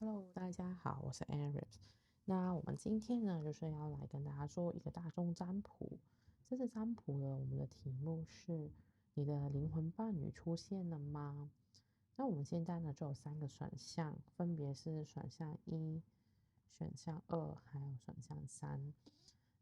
Hello，大家好，我是 Aris。那我们今天呢，就是要来跟大家做一个大众占卜。这次占卜呢，我们的题目是：你的灵魂伴侣出现了吗？那我们现在呢，就有3个选项，分别是选项1、选项2，还有选项3。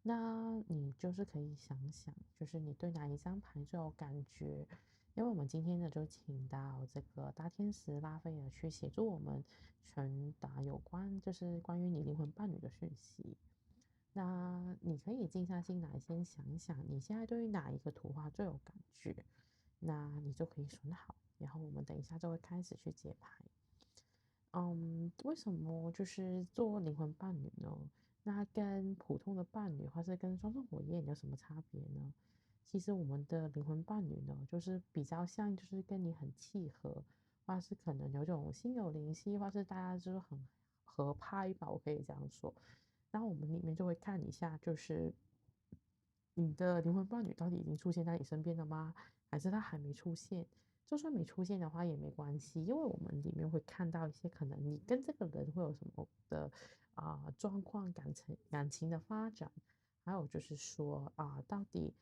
那你就是可以想想，就是你对哪一张牌最有感觉？因为我们今天呢，就请到这个大天使拉斐尔去协助我们传达有关，就是关于你灵魂伴侣的讯息。那你可以静下心来，先想一想，你现在对于哪一个图画最有感觉，那你就可以选好。然后我们等一下就会开始去解牌。为什么就是做灵魂伴侣呢？那跟普通的伴侣或是跟双生火焰有什么差别呢？其实我们的灵魂伴侣呢，就是比较像，就是跟你很契合，或是可能有种心有灵犀，或是大家就是很合拍吧，我可以这样说。然后我们里面就会看一下，就是你的灵魂伴侣到底已经出现在你身边了吗？还是他还没出现？就算没出现的话也没关系，因为我们里面会看到一些可能你跟这个人会有什么的状况、感情的发展，还有就是说到底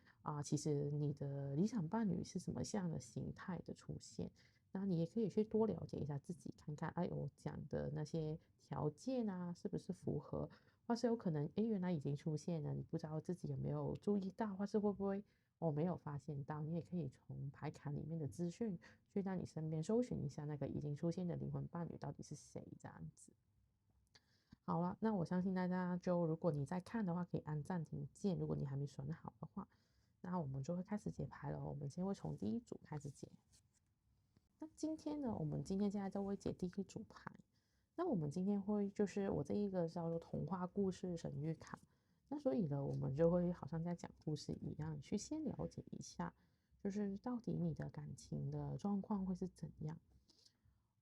其实你的理想伴侣是什么样的形态的出现？那你也可以去多了解一下自己，看看我讲的那些条件是不是符合，或是有可能原来已经出现了，你不知道自己有没有注意到，或是会不会没有发现到。你也可以从牌卡里面的资讯去在你身边搜寻一下那个已经出现的灵魂伴侣到底是谁，这样子。好了，那我相信大家就如果你在看的话，可以按暂停键。如果你还没选好的话，那我们就会开始解牌了。我们先会从第一组开始解。那今天呢，我们现在就会解第一组牌。那我们今天会就是我这一个叫做童话故事神谕卡。那所以呢，我们就会好像在讲故事一样，去先了解一下，就是到底你的感情的状况会是怎样。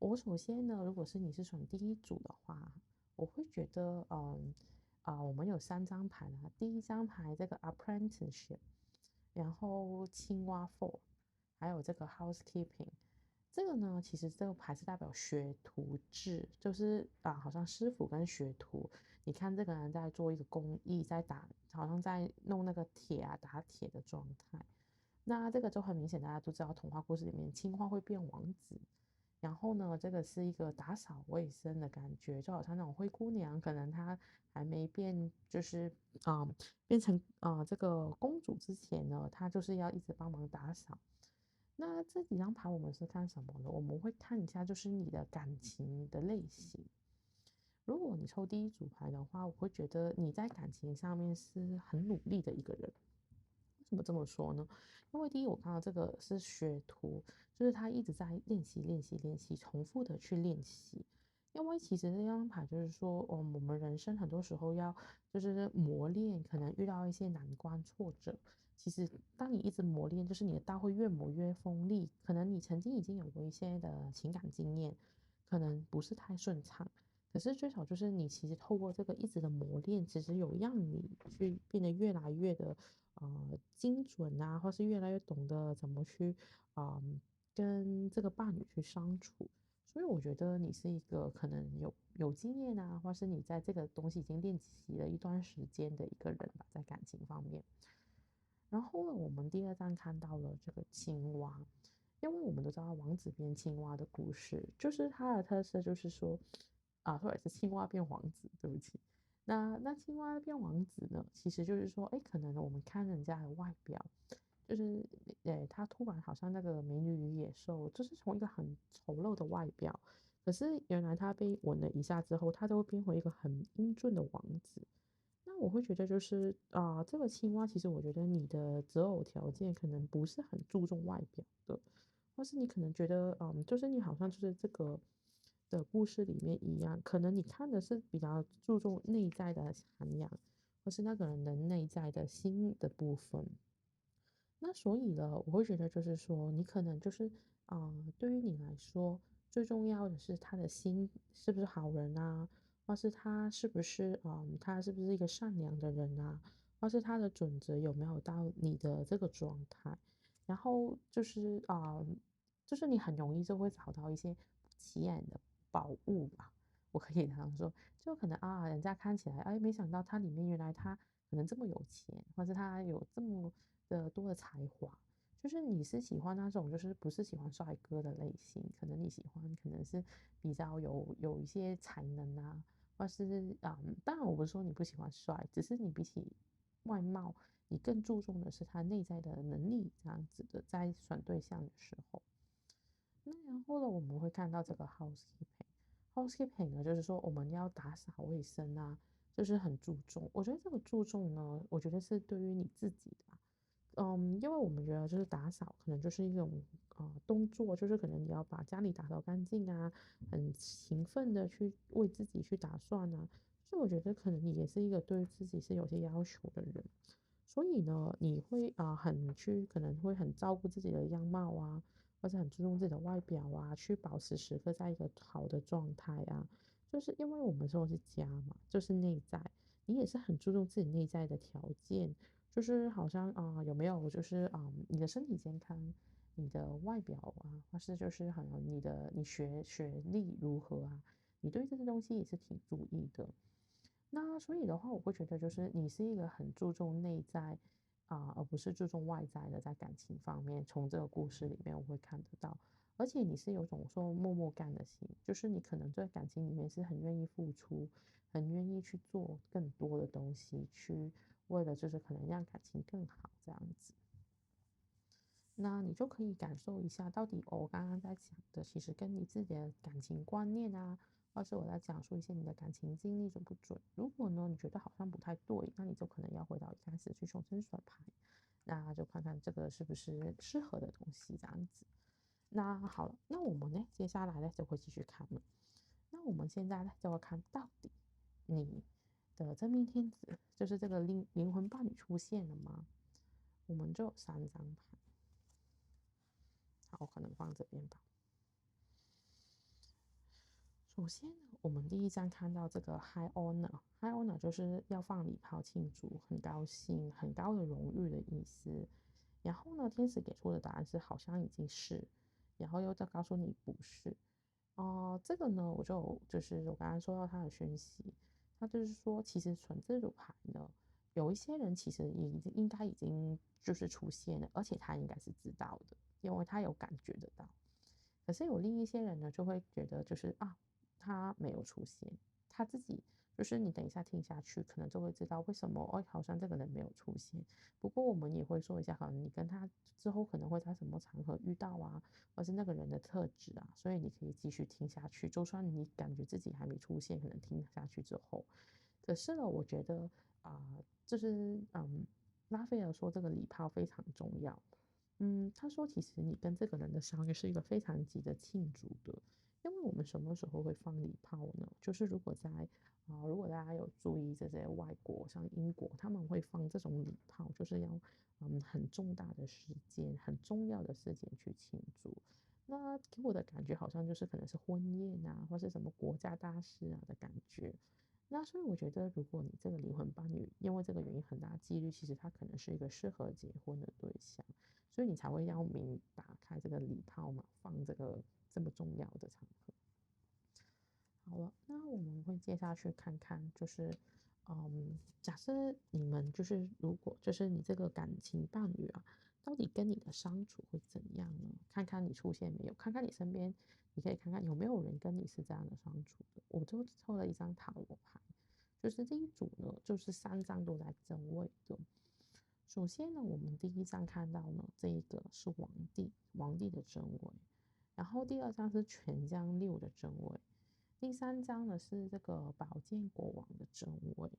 我首先呢，如果是你是选第一组的话，我会觉得，我们有3张牌啦。第一张牌这个 apprenticeship，然后青蛙 four，还有这个 housekeeping。这个呢，其实这个牌是代表学徒制，就是好像师傅跟学徒。你看这个人在做一个工艺，在打，好像在弄那个铁打铁的状态。那这个就很明显，大家都知道童话故事里面青蛙会变王子。然后呢，这个是一个打扫卫生的感觉，就好像那种灰姑娘，可能她还没变，就是变成这个公主之前呢，她就是要一直帮忙打扫。那这几张牌我们是看什么呢？我们会看一下，就是你的感情的类型。如果你抽第一组牌的话，我会觉得你在感情上面是很努力的一个人。为什么这么说呢？因为第一，我看到这个是学徒，就是他一直在练习、练习、练习，重复的去练习。因为其实这张牌就是说，我们人生很多时候要就是磨练，可能遇到一些难关、挫折。其实当你一直磨练，就是你的刀会越磨越锋利。可能你曾经已经有过一些的情感经验，可能不是太顺畅。可是最少就是你其实透过这个一直的磨练，其实有让你去变得越来越的精准或是越来越懂得怎么去跟这个伴侣去相处。所以我觉得你是一个可能有经验或是你在这个东西已经练习了一段时间的一个人吧，在感情方面。然后呢，我们第二站看到了这个青蛙。因为我们都知道王子变青蛙的故事，就是它的特色就是说或者是青蛙变王子，对不起。那青蛙变王子呢，其实就是说，可能我们看人家的外表，就是他突然好像那个美女与野兽，就是从一个很丑陋的外表，可是原来他被吻了一下之后，他都会变回一个很英俊的王子。那我会觉得就是这个青蛙其实我觉得你的择偶条件可能不是很注重外表的，或是你可能觉得就是你好像就是这个的故事里面一样，可能你看的是比较注重内在的涵养，或是那个人的内在的心的部分。那所以呢，我会觉得就是说，你可能就是对于你来说，最重要的是他的心是不是好人或是他是不是一个善良的人或是他的准则有没有到你的这个状态。然后就是就是你很容易就会找到一些不起眼的宝物吧，我可以这样说，就可能啊，人家看起来，哎，没想到他里面原来他可能这么有钱，或者他有这么的多的才华。就是你是喜欢那种，就是不是喜欢帅哥的类型，可能你喜欢可能是比较有一些才能啊，或是当然我不是说你不喜欢帅，只是你比起外貌，你更注重的是他内在的能力这样子的，在选对象的时候。那然后呢，我们会看到这个 housekeeping 呢，就是说我们要打扫卫生啊，就是很注重。我觉得这个注重呢，我觉得是对于你自己的啊因为我们觉得就是打扫可能就是一种动作，就是可能你要把家里打扫干净啊，很勤奋的去为自己去打算啊，所以我觉得可能你也是一个对自己是有些要求的人，所以呢，你会可能会很照顾自己的样貌啊，或者很注重自己的外表啊，去保持时刻在一个好的状态啊，就是因为我们说的是家嘛，就是内在，你也是很注重自己内在的条件。就是好像有没有就是你的身体健康，你的外表啊，或是就是好像你学历如何啊，你对这些东西也是挺注意的。那所以的话，我会觉得就是你是一个很注重内在而不是注重外在的，在感情方面，从这个故事里面我会看得到。而且你是有种说默默干的心，就是你可能在感情里面是很愿意付出，很愿意去做更多的东西，去为了就是可能让感情更好这样子。那你就可以感受一下，到底我刚刚在讲的，其实跟你自己的感情观念啊，或是我在讲述一些你的感情经历准不准？如果呢，你觉得好像不太对，那你就可能要回到一开始去重新甩牌，那就看看这个是不是适合的东西这样子。那好了，那我们呢，接下来呢就会继续看了。那我们现在呢就要看到底你的真命天子，就是这个灵魂伴侣出现了吗？我们就有3张牌。好，我可能放这边吧。首先呢，我们第一张看到这个 high honor，high honor 就是要放礼炮庆祝，很高兴，很高的荣誉的意思。然后呢，天使给出的答案是好像已经是，然后又再告诉你不是。这个呢，就是我刚刚说到他的讯息，他就是说，其实纯这组牌呢，有一些人其实应该已经就是出现了，而且他应该是知道的，因为他有感觉得到。可是有另一些人呢，就会觉得就是他没有出现，他自己就是你等一下听下去，可能就会知道为什么哦，好像这个人没有出现。不过我们也会说一下，可能你跟他之后可能会在什么场合遇到啊，或是那个人的特质啊，所以你可以继续听下去。就算你感觉自己还没出现，可能听下去之后，可是呢，我觉得就是拉斐尔说这个礼炮非常重要。他说其实你跟这个人的相遇是一个非常值得庆祝的，因为我们什么时候会放礼炮呢？就是如果大家有注意这些外国，像英国，他们会放这种礼炮，就是要很重大的事件、很重要的事件去庆祝。那给我的感觉好像就是可能是婚宴啊，或是什么国家大事啊的感觉。那所以我觉得，如果你这个灵魂伴侣因为这个原因很大几率，其实他可能是一个适合结婚的对象。所以你才会要明打开这个礼炮嘛，放这个这么重要的场合。好了，那我们会接下去看看，就是假设你们就是如果就是你这个感情伴侣啊，到底跟你的相处会怎样呢？看看你出现没有，看看你身边，你可以看看有没有人跟你是这样的相处的。我就抽了一张塔罗牌，就是这一组呢，就是3张都在正位的。首先呢，我们第一张看到呢，这一个是皇帝的正位，然后第二张是权杖6的正位，第3张呢是这个宝剑国王的正位。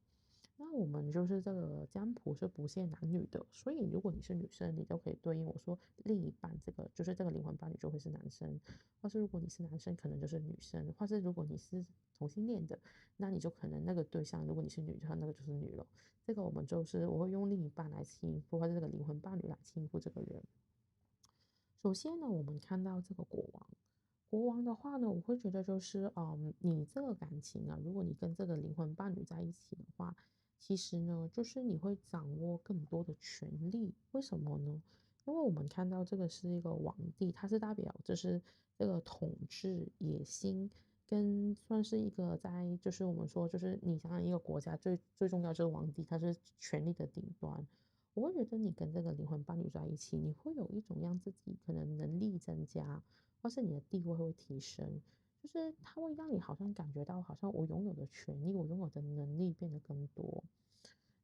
那我们就是这个占卜是不限男女的，所以如果你是女生，你就可以对应我说另一半就是这个灵魂伴侣就会是男生，或是如果你是男生，可能就是女生，或是如果你是同性恋的，那你就可能那个对象，如果你是女的，那个就是女了。这个我会用另一半来称呼，或者这个灵魂伴侣来称呼这个人。首先呢，我们看到这个国王，国王的话呢，我会觉得就是，你这个感情啊，如果你跟这个灵魂伴侣在一起的话，其实呢，就是你会掌握更多的权利。为什么呢？因为我们看到这个是一个皇帝，他是代表就是这个统治、野心，算是一个在就是我们说就是你想想一个国家最重要就是皇帝，他是权力的顶端。我会觉得你跟这个灵魂伴侣在一起，你会有一种让自己可能能力增加，或是你的地位会提升，就是它会让你好像感觉到好像我拥有的权利，我拥有的能力变得更多。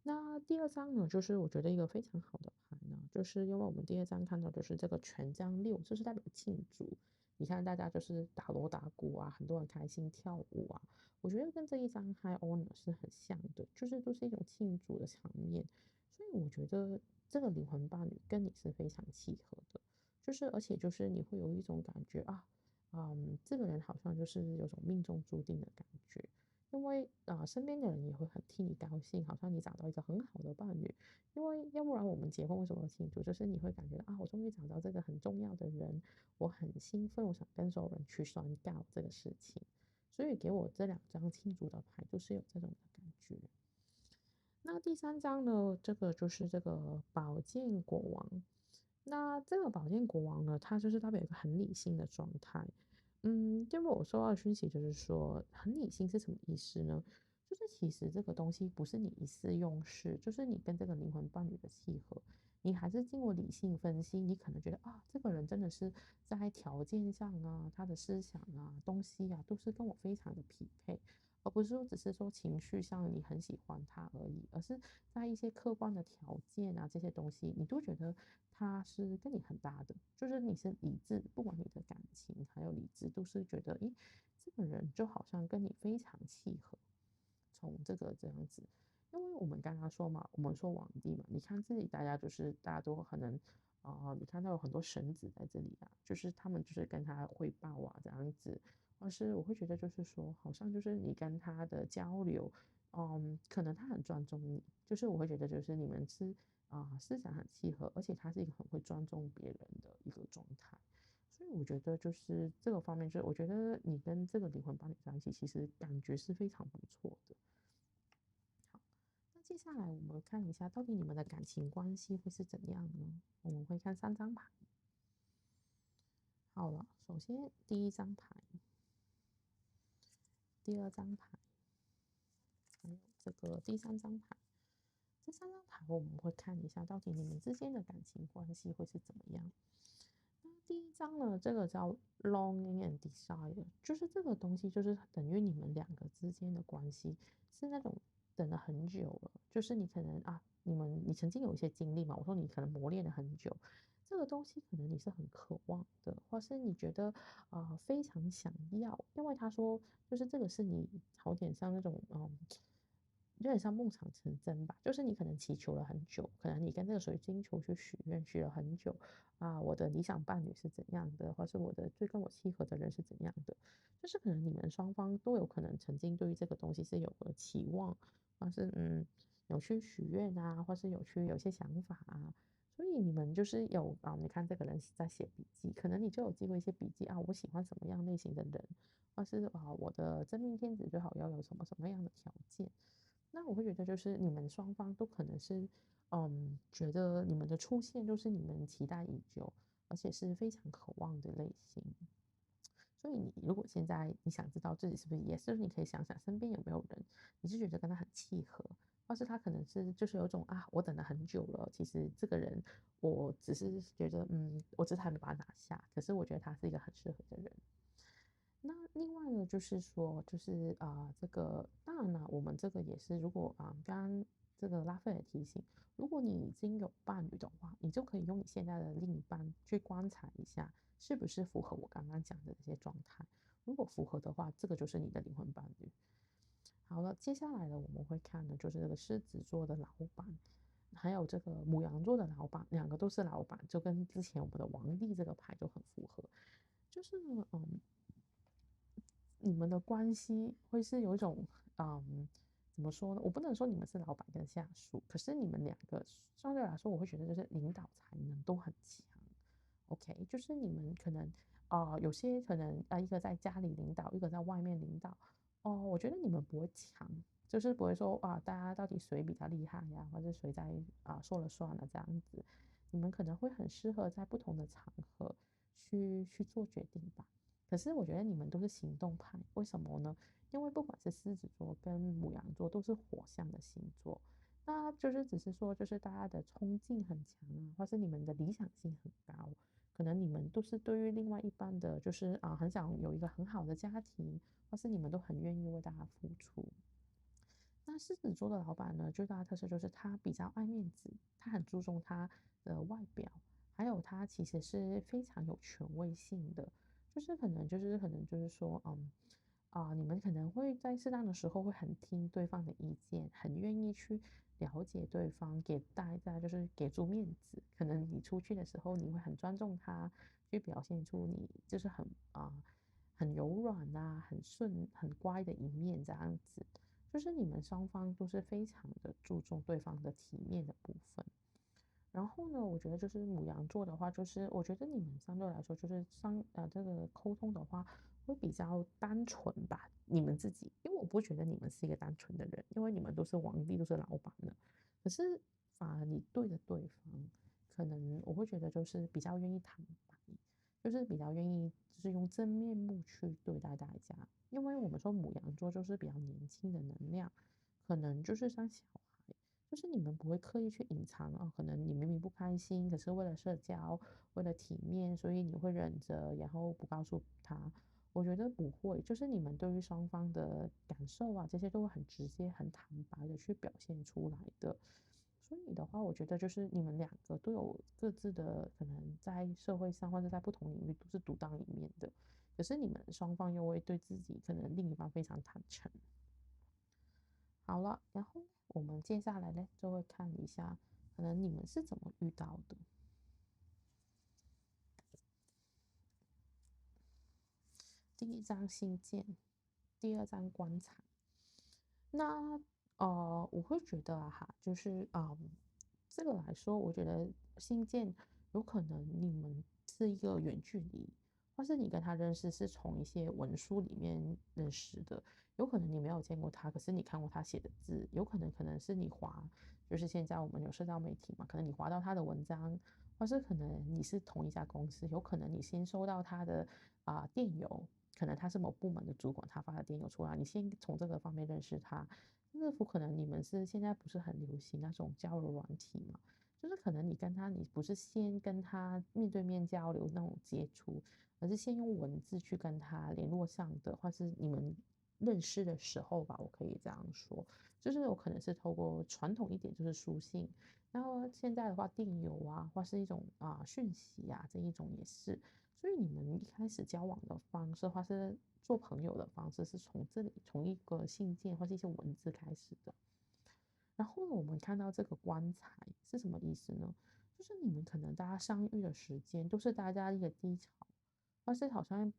那第二张呢，就是我觉得一个非常好的牌呢，就是因为我们第二张看到就是这个权杖六，就是代表庆祝。你看大家就是打锣打鼓啊，很多人开心跳舞啊，我觉得跟这一张 High Honor 是很像的，就是都是一种庆祝的场面。所以我觉得这个灵魂伴侣跟你是非常契合的，就是而且就是你会有一种感觉啊，这个人好像就是有种命中注定的感觉。因为身边的人也会很替你高兴，好像你找到一个很好的伴侣。因为要不然我们结婚为什么要庆祝？就是你会感觉啊，我终于找到这个很重要的人，我很兴奋，我想跟所有人去宣告这个事情。所以给我这两张庆祝的牌，就是有这种的感觉。那第三张呢，这个就是这个宝剑国王。那这个宝剑国王呢，他就是代表一个很理性的状态。因为我收到的讯息就是说，很理性是什么意思呢？就是其实这个东西不是你一次用事，就是你跟这个灵魂伴侣的契合，你还是经过理性分析，你可能觉得啊，这个人真的是在条件上啊，他的思想啊、东西啊，都是跟我非常的匹配。而不是说只是说情绪上你很喜欢他而已，而是在一些客观的条件啊这些东西，你都觉得他是跟你很搭的，就是你是理智，不管你的感情还有理智，都是觉得，诶，这个人就好像跟你非常契合。从这样子，因为我们刚刚说嘛，我们说皇帝嘛，你看这里大家就是大家都可能你看到有很多神子在这里啊，就是他们就是跟他汇报啊这样子，或是我会觉得就是说，好像就是你跟他的交流，可能他很尊重你，就是我会觉得就是你们是思想很契合，而且他是一个很会尊重别人的一个状态。所以我觉得就是这个方面，就是我觉得你跟这个灵魂伴侣在一起，其实感觉是非常不错的。好，那接下来我们看一下，到底你们的感情关系会是怎样呢？我们会看三张牌。好了，首先第一张牌，第二张牌，还有这个第三张牌。这三张牌我们会看一下，到底你们之间的感情关系会是怎么样。那第一章呢，这个叫 longing and desire，就是这个东西就是等于你们两个之间的关系是那种等了很久了，就是你可能你曾经有一些经历嘛，我说你可能磨练了很久，这个东西可能你是很渴望的，或是你觉得非常想要，因为他说就是这个是你有点像那种有点像梦想成真吧，就是你可能祈求了很久，可能你跟这个水晶球去许愿许了很久我的理想伴侣是怎样的，或是我的最跟我契合的人是怎样的，就是可能你们双方都有可能曾经对于这个东西是有个期望，或是有去许愿啊，或是有些想法啊，所以你们就是你看这个人在写笔记，可能你就有记过一些笔记啊，我喜欢什么样类型的人，或是我的真命天子最好要有什么什么样的条件。那我会觉得就是你们双方都可能是，觉得你们的出现就是你们期待已久，而且是非常渴望的类型。所以你如果现在你想知道自己是不是也是，你可以想想身边有没有人，你是觉得跟他很契合，或是他可能是就是有种我等了很久了，其实这个人我只是觉得我只是还没把他拿下，可是我觉得他是一个很适合的人。那另外呢，就是说，就是这个当然了，我们这个也是，如果刚刚这个拉斐尔提醒，如果你已经有伴侣的话，你就可以用你现在的另一半去观察一下，是不是符合我刚刚讲的这些状态。如果符合的话，这个就是你的灵魂伴侣。好了，接下来呢，我们会看的就是这个狮子座的老板，还有这个母羊座的老板，两个都是老板，就跟之前我们的王帝这个牌就很符合。就是呢，你们的关系会是有一种，怎么说呢？我不能说你们是老板跟下属，可是你们两个相对来说，我会觉得就是领导才能都很强。OK，就是你们可能有些可能一个在家里领导，一个在外面领导。我觉得你们不会强，就是不会说大家到底谁比较厉害呀，或者谁在说了算了这样子。你们可能会很适合在不同的场合去做决定吧。可是我觉得你们都是行动派，为什么呢？因为不管是狮子座跟牡羊座都是火象的星座，那就是只是说就是大家的冲劲很强啊，或是你们的理想性很高，可能你们都是对于另外一半的，就是很想有一个很好的家庭，或是你们都很愿意为大家付出。那狮子座的老板呢，最大的特色就是他比较爱面子，他很注重他的外表，还有他其实是非常有权威性的，就是可能就是说，你们可能会在适当的时候会很听对方的意见，很愿意去了解对方，给大家就是给足面子。可能你出去的时候，你会很尊重他，去表现出你就是很柔软啊，很顺、很乖的一面这样子。就是你们双方都是非常的注重对方的体面的部分。然后呢，我觉得就是母羊座的话，就是我觉得你们相对来说就是这个沟通的话会比较单纯吧，你们自己，因为我不觉得你们是一个单纯的人，因为你们都是皇帝，都是老板了。可是反而你对的对方，可能我会觉得就是比较愿意坦白，就是比较愿意就是用真面目去对待大家。因为我们说母羊座就是比较年轻的能量，可能就是像小孩。就是你们不会刻意去隐藏啊，可能你明明不开心，可是为了社交，为了体面，所以你会忍着，然后不告诉他。我觉得不会，就是你们对于双方的感受啊，这些都会很直接、很坦白的去表现出来的。所以的话，我觉得就是你们两个都有各自的可能在社会上或者在不同领域都是独当一面的，可是你们双方又会对自己可能另一半非常坦诚。好了，然后我们接下来呢就会看一下，可能你们是怎么遇到的。第一张信件，第二张棺材。那我会觉得就是这个来说，我觉得信件有可能你们是一个远距离，或是你跟他认识是从一些文书里面认识的，有可能你没有见过他，可是你看过他写的字，有可能是你滑，就是现在我们有社交媒体嘛，可能你滑到他的文章，或是可能你是同一家公司，有可能你先收到他的电邮，可能他是某部门的主管，他发的电邮出来，你先从这个方面认识他。甚至乎可能你们是现在不是很流行那种交友软体嘛，就是可能你不是先跟他面对面交流那种接触，而是先用文字去跟他联络上的，或是你们认识的时候吧，我可以这样说，就是有可能是透过传统一点就是书信，然后现在的话电邮啊，或是一种讯息啊这一种也是，所以你们一开始交往的方式或是做朋友的方式是从这里从一个信件或是一些文字开始的。然后呢，我们看到这个棺材是什么意思呢？就是你们可能大家相遇的时间都是大家一个低潮，或是好像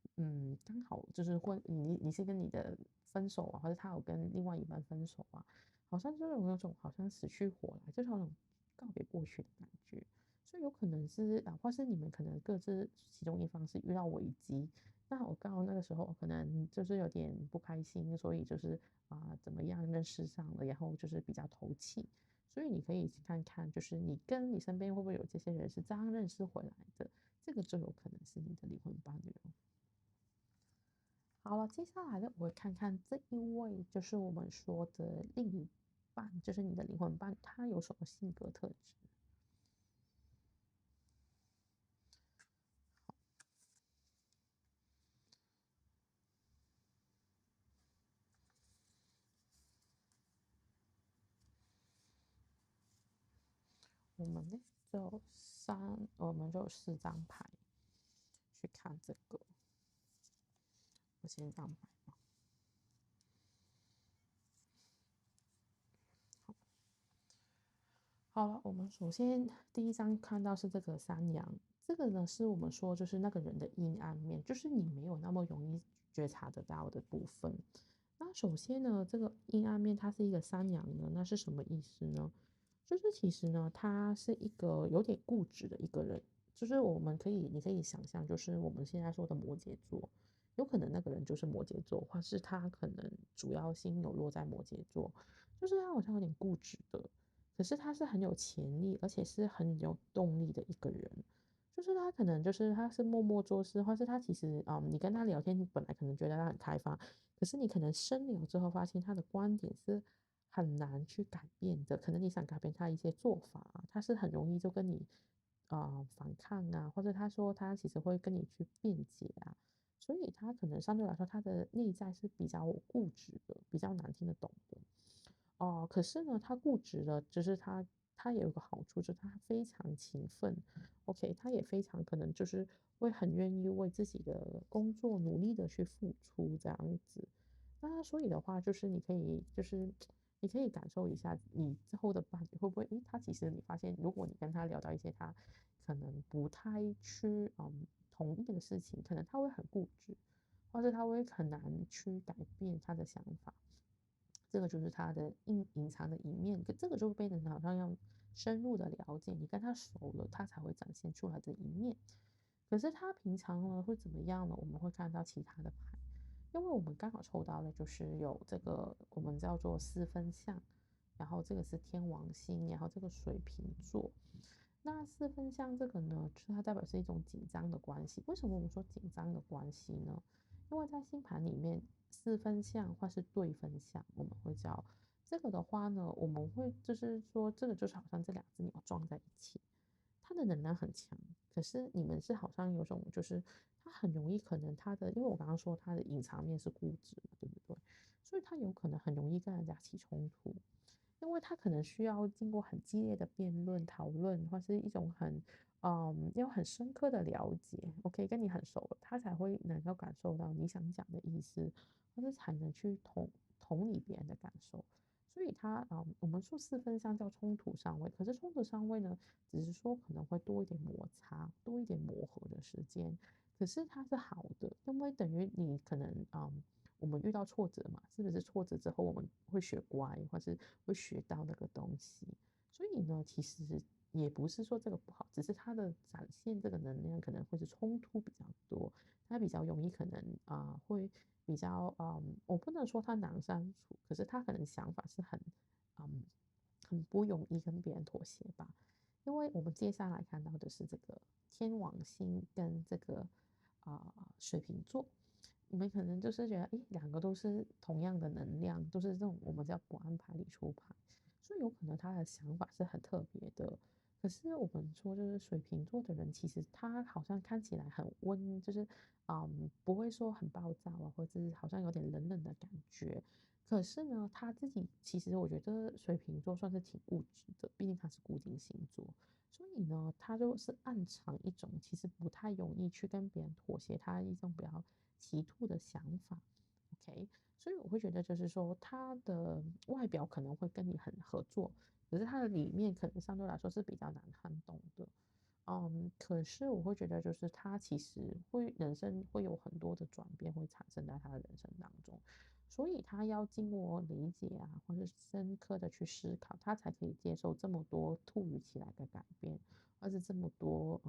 刚好就是你是跟你的分手啊，或者他有跟另外一半分手啊，好像就是有那种好像死去活来，就是那种告别过去的感觉。所以有可能是或是你们可能各自其中一方是遇到危机，那我刚好那个时候可能就是有点不开心，所以就是怎么样认识上了，然后就是比较投契，所以你可以看看，就是你跟你身边会不会有这些人是这样认识回来的，这个就有可能是你的灵魂伴侣了。好了，接下来呢，我会看看这一位就是我们说的另一半，就是你的灵魂伴侣，他有什么性格特质。我们就有4张牌去看这个。我先这样摆吧。好了，我们首先第一张看到是这个山羊，这个呢是我们说就是那个人的阴暗面，就是你没有那么容易觉察得到的部分。那首先呢，这个阴暗面它是一个山羊呢，那是什么意思呢？就是其实呢，他是一个有点固执的一个人，就是你可以想象，就是我们现在说的摩羯座，有可能那个人就是摩羯座，或是他可能主要心有落在摩羯座，就是他好像有点固执的，可是他是很有潜力，而且是很有动力的一个人。就是他可能就是他是默默做事，或是他其实你跟他聊天，你本来可能觉得他很开放，可是你可能深聊之后发现他的观点是很难去改变的，可能你想改变他一些做法啊，他是很容易就跟你反抗啊，或者他说他其实会跟你去辩解啊，所以他可能相对来说他的内在是比较固执的，比较难听得懂的。哦，可是呢，他固执的，就是他也有个好处，就是他非常勤奋。OK，他也非常可能就是会很愿意为自己的工作努力的去付出这样子。那所以的话，就是你可以感受一下你之后的伴侣会不会，诶，他其实你发现，如果你跟他聊到一些他可能不太去同意的事情，可能他会很固执，或者他会很难去改变他的想法。这个就是他的隐藏的一面，可这个就会变成好像要深入的了解，你跟他熟了，他才会展现出来的一面。可是他平常呢会怎么样呢？我们会看到其他的牌，因为我们刚好抽到的就是有这个我们叫做四分相，然后这个是天王星，然后这个水瓶座。那四分相这个呢，就是它代表是一种紧张的关系。为什么我们说紧张的关系呢？因为在星盘里面，四分相或是对分相，我们会叫这个的话呢，我们会就是说，这个就是好像这两只鸟撞在一起，它的能量很强，可是你们是好像有种就是它很容易可能它的，因为我刚刚说它的隐藏面是固执嘛，对不对？所以它有可能很容易跟人家起冲突。因为他可能需要经过很激烈的辩论、讨论，或是一种要很深刻的了解，OK，跟你很熟了，他才会能够感受到你想讲的意思，或是才能去同理别人的感受。所以我们说四分相叫冲突上位，可是冲突上位呢，只是说可能会多一点摩擦，多一点磨合的时间，可是它是好的，因为等于你可能我们遇到挫折嘛，是不是挫折之后我们会学乖，或是会学到那个东西？所以呢，其实也不是说这个不好，只是它的展现这个能量可能会是冲突比较多，它比较容易可能会比较我不能说他难相处，可是他可能想法是嗯很不容易跟别人妥协吧。因为我们接下来看到的是这个天王星跟这个水瓶座，你们可能就是觉得，诶，两个都是同样的能量，都是这种我们叫国安牌理出牌，所以有可能他的想法是很特别的。可是我们说，就是水瓶座的人，其实他好像看起来很温，就是不会说很暴躁啊，或者是好像有点冷冷的感觉。可是呢，他自己其实我觉得水瓶座算是挺固执的，毕竟他是固定星座，所以呢，他就是暗藏一种其实不太容易去跟别人妥协，他一种比较奇特的想法。OK，所以我会觉得就是说，他的外表可能会跟你很合作，可是他的里面可能相对来说是比较难撼动的。可是我会觉得，就是他其实人生会有很多的转变会产生在他的人生当中，所以他要经过理解啊，或是深刻的去思考，他才可以接受这么多突如其来的改变，或是这么多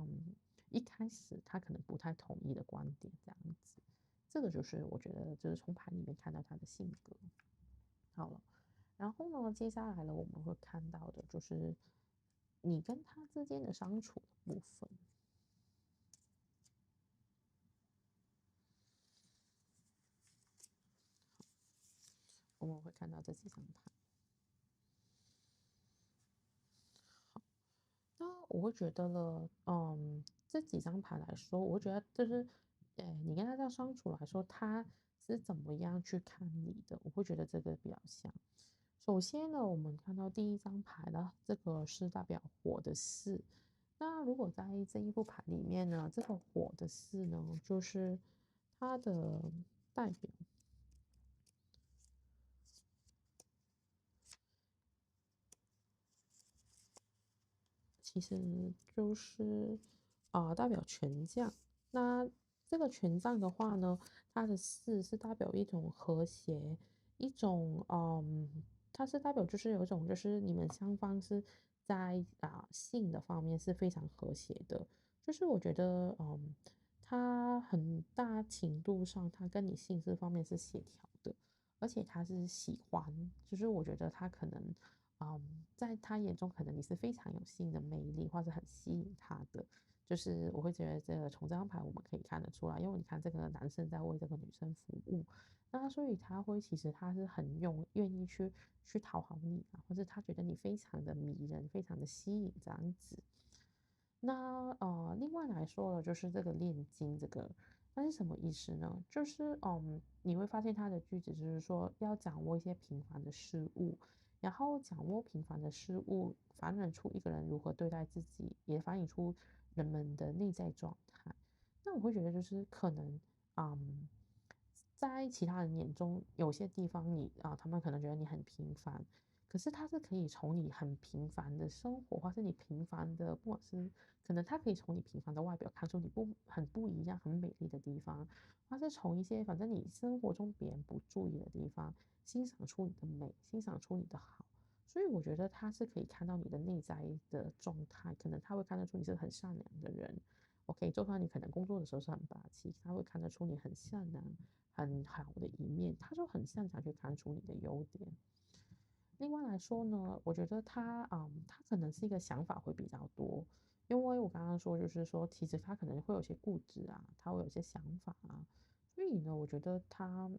一开始他可能不太同意的观点这样子。这个就是我觉得就是从牌里面看到他的性格。好了，然后呢，接下来呢，我们会看到的就是你跟他之间的相处的部分，我们会看到这几张牌。那我会觉得了，这几张牌来说，我会觉得就是，你跟他这样相处来说，他是怎么样去看你的？我会觉得这个比较像。首先呢，我们看到第一张牌呢，这个是代表火的四。那如果在这一副牌里面呢，这个火的四呢，就是它的代表，其实就是代表权杖。那这个权杖的话呢，它的四是代表一种和谐，一种它是代表就是有一种就是你们双方是在性的方面是非常和谐的，就是我觉得它很大程度上它跟你性这方面是协调的，而且他是喜欢，就是我觉得他可能。在他眼中，可能你是非常有性的魅力，或者很吸引他的。就是我会觉得这个从这张牌我们可以看得出来，因为你看这个男生在为这个女生服务，那所以他会其实他是很愿意去讨好你啊，或者他觉得你非常的迷人，非常的吸引这样子。那另外来说呢，就是这个炼金这个，那是什么意思呢？就是你会发现它的句子就是说要掌握一些平凡的事物，然后掌握平凡的事物，反映出一个人如何对待自己，也反映出人们的内在状态。那我会觉得就是可能，嗯，在其他人眼中，有些地方他们可能觉得你很平凡，可是他是可以从你很平凡的生活，或是你平凡的，不管是可能他可以从你平凡的外表看出你很不一样、很美丽的地方，或是从一些反正你生活中别人不注意的地方，欣赏出你的美，欣赏出你的好。所以我觉得他是可以看到你的内在的状态，可能他会看得出你是很善良的人。OK，就算你可能工作的时候是很霸气，他会看得出你很善良、很好的一面，他就很擅长去看出你的优点。另外来说呢，我觉得他可能是一个想法会比较多，因为我刚刚说就是说，其实他可能会有些固执啊，他会有些想法啊，所以呢，我觉得他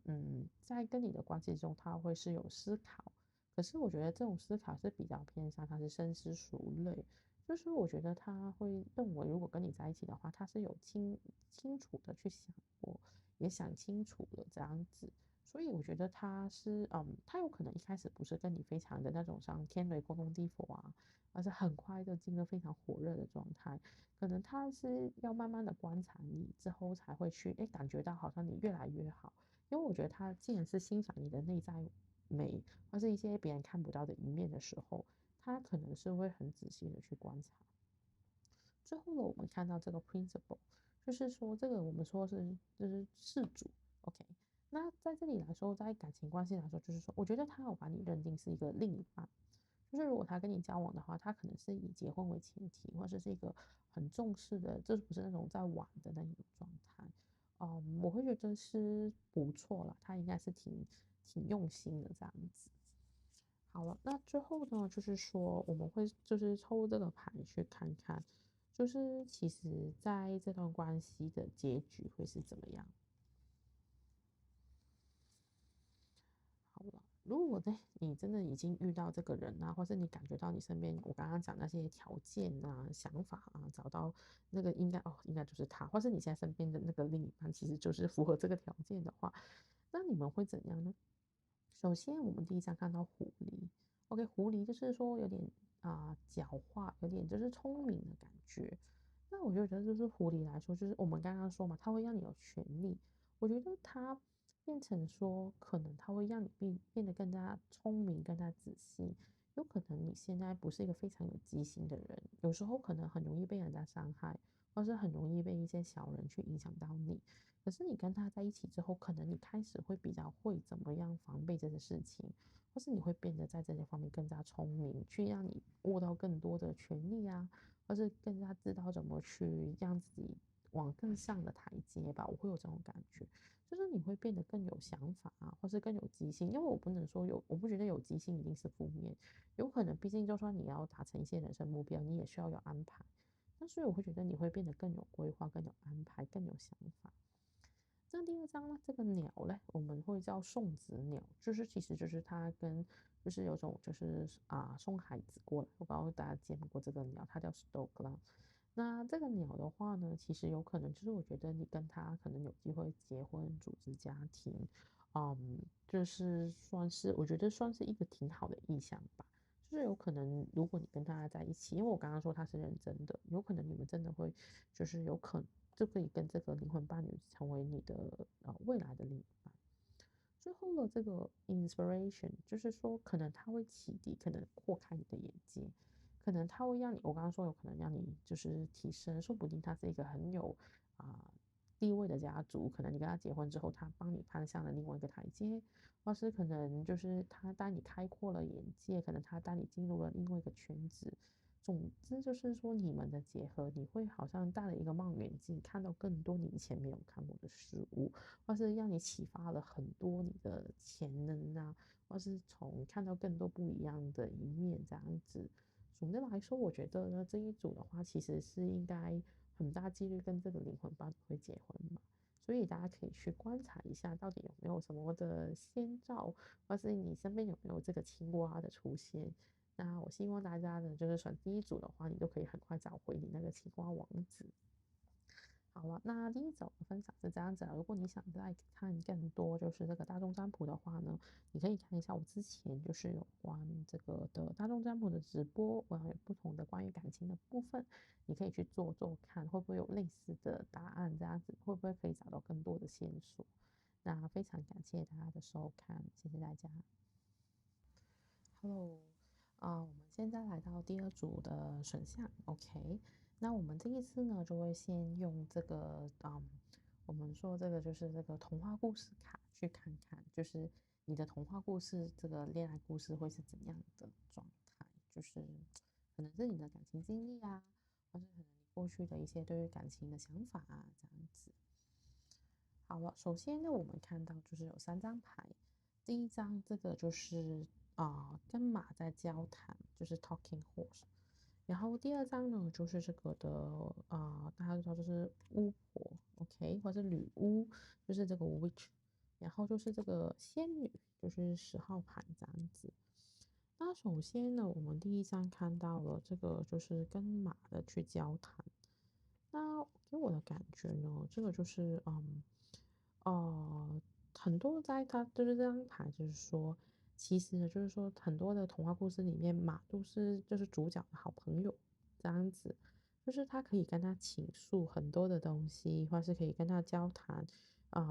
在跟你的关系中，他会是有思考，可是我觉得这种思考是比较偏向他是深思熟虑，就是我觉得他会认为，如果跟你在一起的话，他是有清楚的去想过，也想清楚了这样子。所以我觉得他有可能一开始不是跟你非常的那种像天雷勾动地火啊，而是很快就进入非常火热的状态。可能他是要慢慢的观察你之后才会去，感觉到好像你越来越好。因为我觉得他既然是欣赏你的内在美，或是一些别人看不到的一面的时候，他可能是会很仔细的去观察。最后呢，我们看到这个 principle，就是说这个我们说就是事主，OK。那在这里来说，在感情关系来说，就是说，我觉得他有把你认定是一个另一半，就是如果他跟你交往的话，他可能是以结婚为前提，或者是一个很重视的，就是不是那种在玩的那种状态。我会觉得是不错啦，他应该是挺用心的这样子。好了，那最后呢，就是说我们会就是抽这个牌去看看，就是其实在这段关系的结局会是怎么样。好了，如果你真的已经遇到这个人啊，或是你感觉到你身边我刚刚讲那些条件啊、想法啊，找到那个应该就是他，或是你现在身边的那个另一半其实就是符合这个条件的话，那你们会怎样呢？首先，我们第一张看到狐狸，OK，狐狸就是说有点狡猾，有点就是聪明的感觉。那我就觉得，就是狐狸来说，就是我们刚刚说嘛，它会让你有权利。我觉得它变成说，可能它会让你变得更加聪明、更加仔细。有可能你现在不是一个非常有机心的人，有时候可能很容易被人家伤害，或是很容易被一些小人去影响到你。可是你跟他在一起之后，可能你开始会比较会怎么样防备这些事情，或是你会变得在这些方面更加聪明，去让你握到更多的权利啊，或是更加知道怎么去让自己往更上的台阶吧。我会有这种感觉，就是你会变得更有想法啊，或是更有激心。因为我不能说我不觉得有激心一定是负面，有可能毕竟就算你要达成一些人生目标，你也需要有安排。那所以我会觉得你会变得更有规划、更有安排、更有想法。那第二章呢，这个鸟嘞，我们会叫送子鸟，就是其实就是它跟就是有种就是送孩子过来，我不知道大家见过这个鸟，它叫 stork 啦。那这个鸟的话呢，其实有可能就是我觉得你跟它可能有机会结婚、组织家庭，就是算是我觉得算是一个挺好的意向吧。就是有可能，如果你跟他在一起，因为我刚刚说他是认真的，有可能你们真的会，就是有可能就可以跟这个灵魂伴侣成为你的未来的另一半。最后的这个 inspiration，就是说可能他会启迪，可能扩开你的眼界，可能他会让你，我刚刚说有可能让你就是提升，说不定他是一个很有地位的家族，可能你跟他结婚之后，他帮你攀上了另外一个台阶，或是可能就是他带你开阔了眼界，可能他带你进入了另外一个圈子。总之就是说，你们的结合，你会好像戴了一个望远镜，看到更多你以前没有看过的事物，或是让你启发了很多你的潜能啊，或是从看到更多不一样的一面这样子。总的来说，我觉得呢，这一组的话，其实是应该很大几率跟这个灵魂伴侣会结婚嘛。所以大家可以去观察一下，到底有没有什么的先兆，或是你身边有没有这个青蛙的出现。那我希望大家呢，就是选第一组的话，你就可以很快找回你那个青蛙王子。好了，那第一种的分享是这样子啊。如果你想再看更多就是这个大众占卜的话呢，你可以看一下我之前就是有关这个的大众占卜的直播，我有不同的关于感情的部分，你可以去做做看，会不会有类似的答案，这样子会不会可以找到更多的线索？那非常感谢大家的收看，谢谢大家。Hello，我们现在来到第二组的选项，OK。那我们这一次呢，就会先用这个，我们说这个就是这个童话故事卡去看看，就是你的童话故事这个恋爱故事会是怎样的状态，就是可能是你的感情经历啊，或是可能你过去的一些对于感情的想法啊，这样子。好了，首先呢，我们看到就是有3张牌，第一张这个就是跟马在交谈，就是 talking horse。然后第二张呢，就是这个的大家都知道就是巫婆，OK，或者是女巫，就是这个 witch。然后就是这个仙女，就是10号牌这样子。那首先呢，我们第一张看到了这个就是跟马的去交谈。那给我的感觉呢，这个就是呃，很多在他就是这张牌，就是说，其实呢，就是说很多的童话故事里面，马都是就是主角的好朋友这样子，就是他可以跟他倾诉很多的东西，或是可以跟他交谈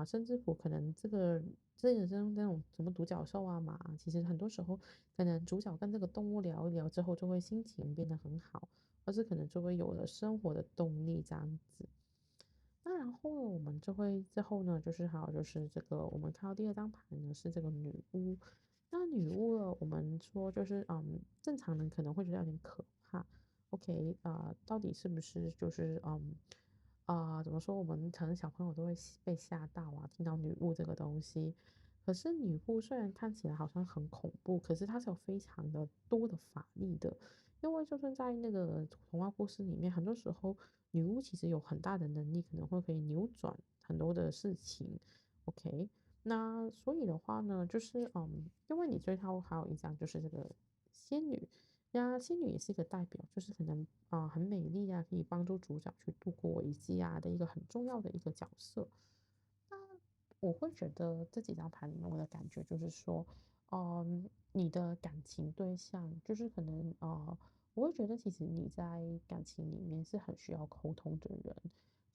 甚至乎可能这个那种什么独角兽啊马啊，其实很多时候可能主角跟这个动物聊一聊之后，就会心情变得很好，或是可能就会有了生活的动力这样子。那然后呢，我们就会之后呢，就是还有就是这个，我们看到第二张牌呢是这个女巫。那女巫呢，我们说就是正常人可能会觉得有点可怕。OK，到底是不是就是怎么说？我们可能小朋友都会被吓到啊，听到女巫这个东西。可是女巫虽然看起来好像很恐怖，可是它是有非常的多的法力的。因为就算在那个童话故事里面，很多时候女巫其实有很大的能力，可能会可以扭转很多的事情。OK，那所以的话呢，就是因为你最后还有一张就是这个仙女，那仙女也是一个代表，就是可能很美丽啊，可以帮助主角去度过危机啊的一个很重要的一个角色。那我会觉得这几张牌里面，我的感觉就是说，你的感情对象就是可能我会觉得其实你在感情里面是很需要沟通的人，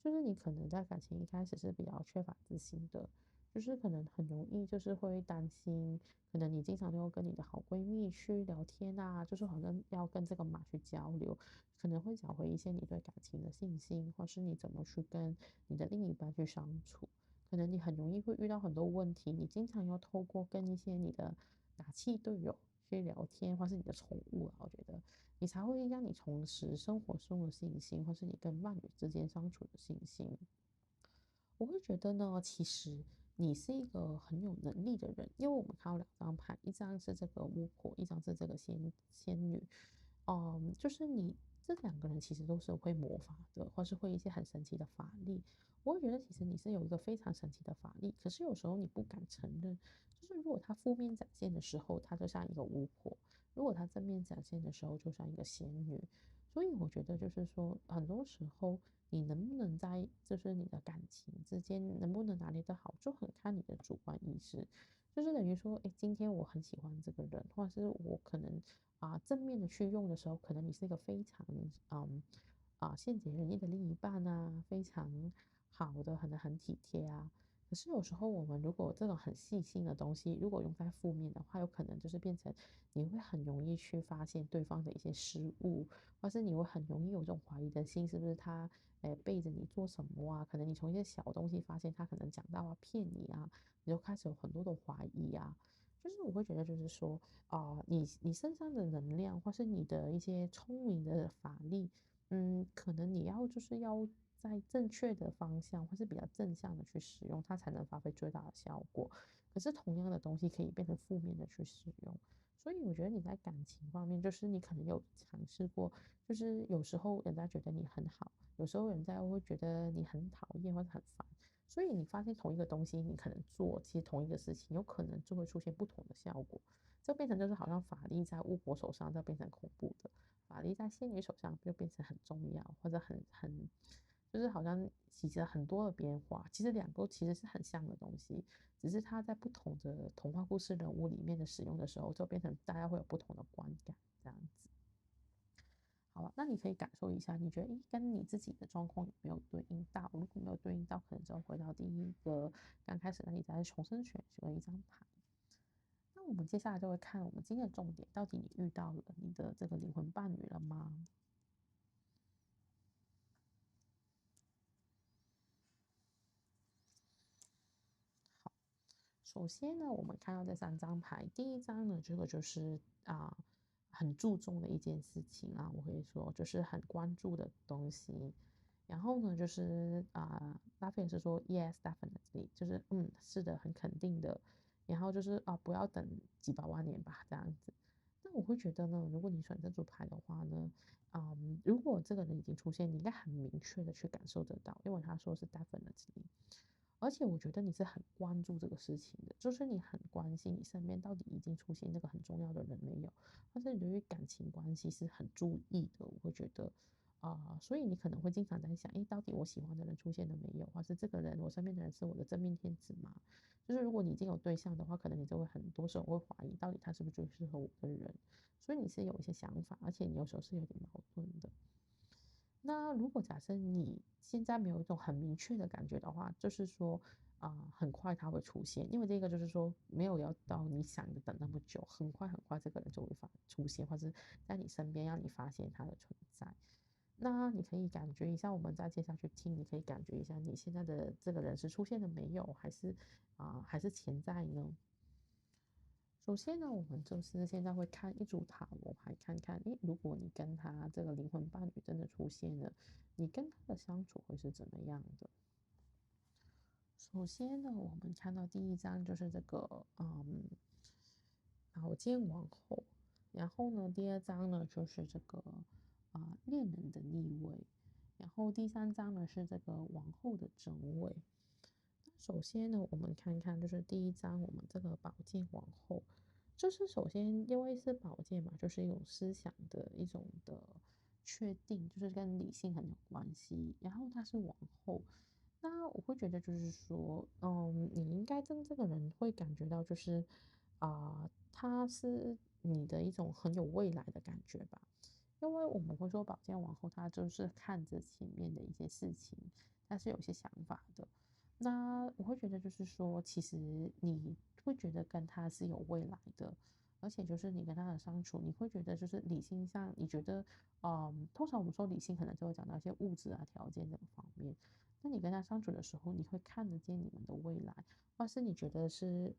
就是你可能在感情一开始是比较缺乏自信的，就是可能很容易就是会担心，可能你经常都要跟你的好闺蜜去聊天啊，就是好像要跟这个马去交流，可能会找回一些你对感情的信心，或是你怎么去跟你的另一半去相处。可能你很容易会遇到很多问题，你经常要透过跟一些你的打气队友去聊天，或是你的宠物啊，我觉得你才会让你重拾生活中的信心，或是你跟伴侣之间相处的信心。我会觉得呢，其实你是一个很有能力的人，因为我们看到2张牌，一张是这个巫婆，一张是这个仙女。就是你这2个人其实都是会魔法的，或是会一些很神奇的法力。我会觉得其实你是有一个非常神奇的法力，可是有时候你不敢承认。就是如果它负面展现的时候，它就像一个巫婆；如果它正面展现的时候，就像一个仙女。所以我觉得就是说，很多时候你能不能在就是你的感情之间能不能拿捏得好，就很看你的主观意识。就是等于说，诶，今天我很喜欢这个人，或者是我可能正面的去用的时候，可能你是一个非常善解人意的另一半啊，非常好的，可能很体贴啊。可是有时候我们如果这种很细心的东西，如果用在负面的话，有可能就是变成你会很容易去发现对方的一些失误，或是你会很容易有这种怀疑的心，是不是他背着你做什么啊？可能你从一些小东西发现他可能讲到骗你啊，你就开始有很多的怀疑啊。就是我会觉得，就是说，你身上的能量，或是你的一些聪明的法力，可能你就是要在正确的方向，或是比较正向的去使用，它才能发挥最大的效果。可是同样的东西可以变成负面的去使用，所以我觉得你在感情方面，就是你可能有尝试过，就是有时候人家觉得你很好，有时候人家会觉得你很讨厌或者很烦。所以你发现同一个东西，你可能做其实同一个事情，有可能就会出现不同的效果。这变成就是好像法力在巫婆手上，就变成恐怖的；法力在仙女手上就变成很重要，或者就是好像其实很多的变化。其实两个其实是很像的东西，只是它在不同的童话故事人物里面的使用的时候，就变成大家会有不同的观感这样子。好吧，那你可以感受一下，你觉得跟你自己的状况有没有对应到？如果没有对应到，可能就回到第一个刚开始，那你再重新选了一张牌。那我们接下来就会看我们今天的重点，到底你遇到了你的这个灵魂伴侣了吗？首先呢，我们看到这3张牌，第一张呢，这个就是很注重的一件事情啊，我会说就是很关注的东西。然后呢，就是拉斐尔是说 yes definitely，就是是的，很肯定的。然后就是不要等几百万年吧，这样子。那我会觉得呢，如果你选这组牌的话呢，如果这个人已经出现，你应该很明确的去感受得到，因为他说是 definitely。而且我觉得你是很关注这个事情的，就是你很关心你身边到底已经出现那个很重要的人没有，或者你对于感情关系是很注意的。我会觉得所以你可能会经常在想，到底我喜欢的人出现了没有，或是这个人我身边的人是我的真命天子吗？就是如果你已经有对象的话，可能你就会很多时候会怀疑，到底他是不是最适合我的人。所以你是有一些想法，而且你有时候是有点矛盾的。那如果假设你现在没有一种很明确的感觉的话，就是说很快它会出现，因为这个就是说没有要到你想的等那么久，很快这个人就会出现，或是在你身边让你发现他的存在。那你可以感觉一下，我们再接下去听，你可以感觉一下你现在的这个人是出现了没有，还是潜在呢？首先呢，我们就是现在会看一组塔罗牌，看看，如果你跟他这个灵魂伴侣真的出现了，你跟他的相处会是怎么样的？首先呢，我们看到第一张就是这个，宝剑王后，然后呢，第二张呢就是这个，恋人的逆位，然后第三张呢是这个王后的正位。首先呢，我们看看就是第一张，我们这个宝剑王后，就是首先因为是宝剑嘛，就是一种思想的一种的确定，就是跟理性很有关系。然后她是王后，那我会觉得就是说，你应该跟这个人会感觉到就是他是你的一种很有未来的感觉吧。因为我们会说宝剑王后，她就是看着前面的一些事情，她是有一些想法的。那我会觉得就是说，其实你会觉得跟他是有未来的，而且就是你跟他的相处，你会觉得就是理性上，你觉得，通常我们说理性可能就会讲到一些物质啊条件这个方面，那你跟他相处的时候，你会看得见你们的未来，或是你觉得是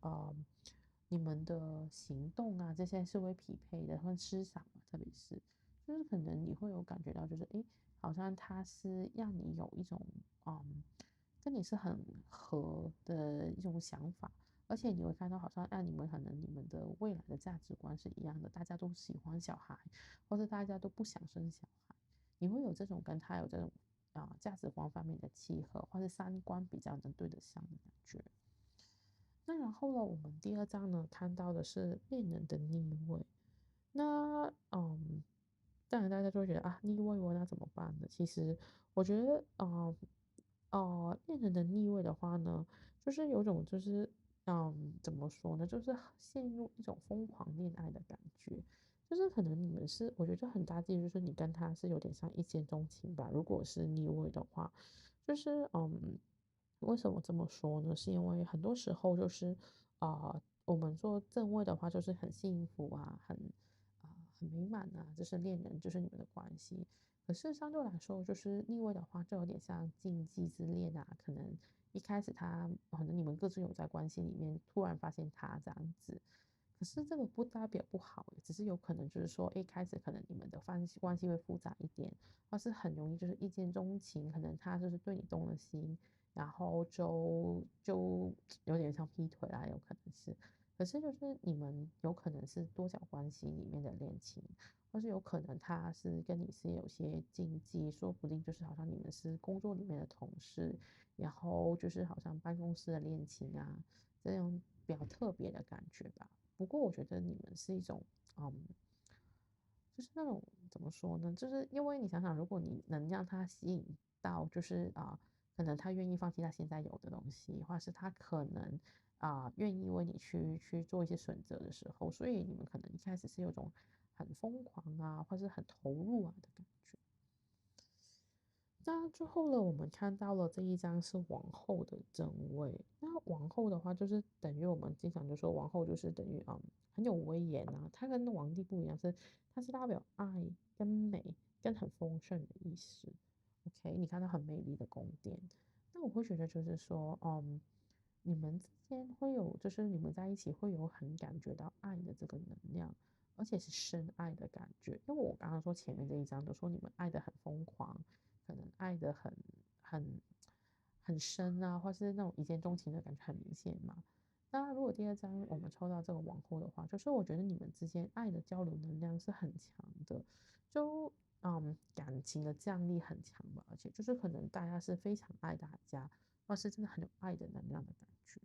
你们的行动啊这些是会匹配的，或思想嘛，特别是就是可能你会有感觉到就是好像他是让你有一种跟你是很合的一种想法，而且你会看到好像你们可能你们的未来的价值观是一样的，大家都喜欢小孩，或者大家都不想生小孩，你会有这种跟他有这种价值观方面的契合，或是三观比较能对得上的感觉。那然后呢，我们第二章呢看到的是恋人的逆位。那当然大家就会觉得逆位哦，那怎么办呢？其实我觉得恋人的逆位的话呢，就是有种就是怎么说呢，就是陷入一种疯狂恋爱的感觉。就是可能你们是，我觉得很大几率就是你跟他是有点像一见钟情吧。如果是逆位的话，就是为什么这么说呢？是因为很多时候就是我们说正位的话，就是很幸福啊，很美满啊，就是恋人，就是你们的关系。可是相对来说，就是逆位的话，就有点像禁忌之恋啊。可能一开始可能你们各自有在关系里面，突然发现他这样子。可是这个不代表不好，只是有可能就是说，一开始可能你们的关系会复杂一点，或是很容易就是一见钟情，可能他就是对你动了心，然后就有点像劈腿啦，有可能是。可是就是你们有可能是多角关系里面的恋情，或是有可能他是跟你是有些禁忌，说不定就是好像你们是工作里面的同事，然后就是好像办公室的恋情啊，这种比较特别的感觉吧。不过我觉得你们是一种，嗯，就是那种怎么说呢？就是因为你想想，如果你能让他吸引到，就是可能他愿意放弃他现在有的东西，或者是他可能愿意为你去做一些选择的时候，所以你们可能一开始是有种很疯狂啊，或是很投入啊的感觉。那最后呢，我们看到了这一张是王后的正位。那王后的话，就是等于我们经常就说王后就是等于很有威严啊。她跟皇帝不一样，它是代表爱跟美跟很丰盛的意思。OK，你看到很美丽的宫殿，那我会觉得就是说，你们之间会有，就是你们在一起会有很感觉到爱的这个能量，而且是深爱的感觉。因为我刚刚说前面这一章都说你们爱的很疯狂。可能爱的很很深啊，或是那种一见钟情的感觉很明显嘛。那如果第二张我们抽到这个王后的话，就是我觉得你们之间爱的交流能量是很强的，就感情的降力很强吧，而且就是可能大家是非常爱大家，或是真的很有爱的能量的感觉。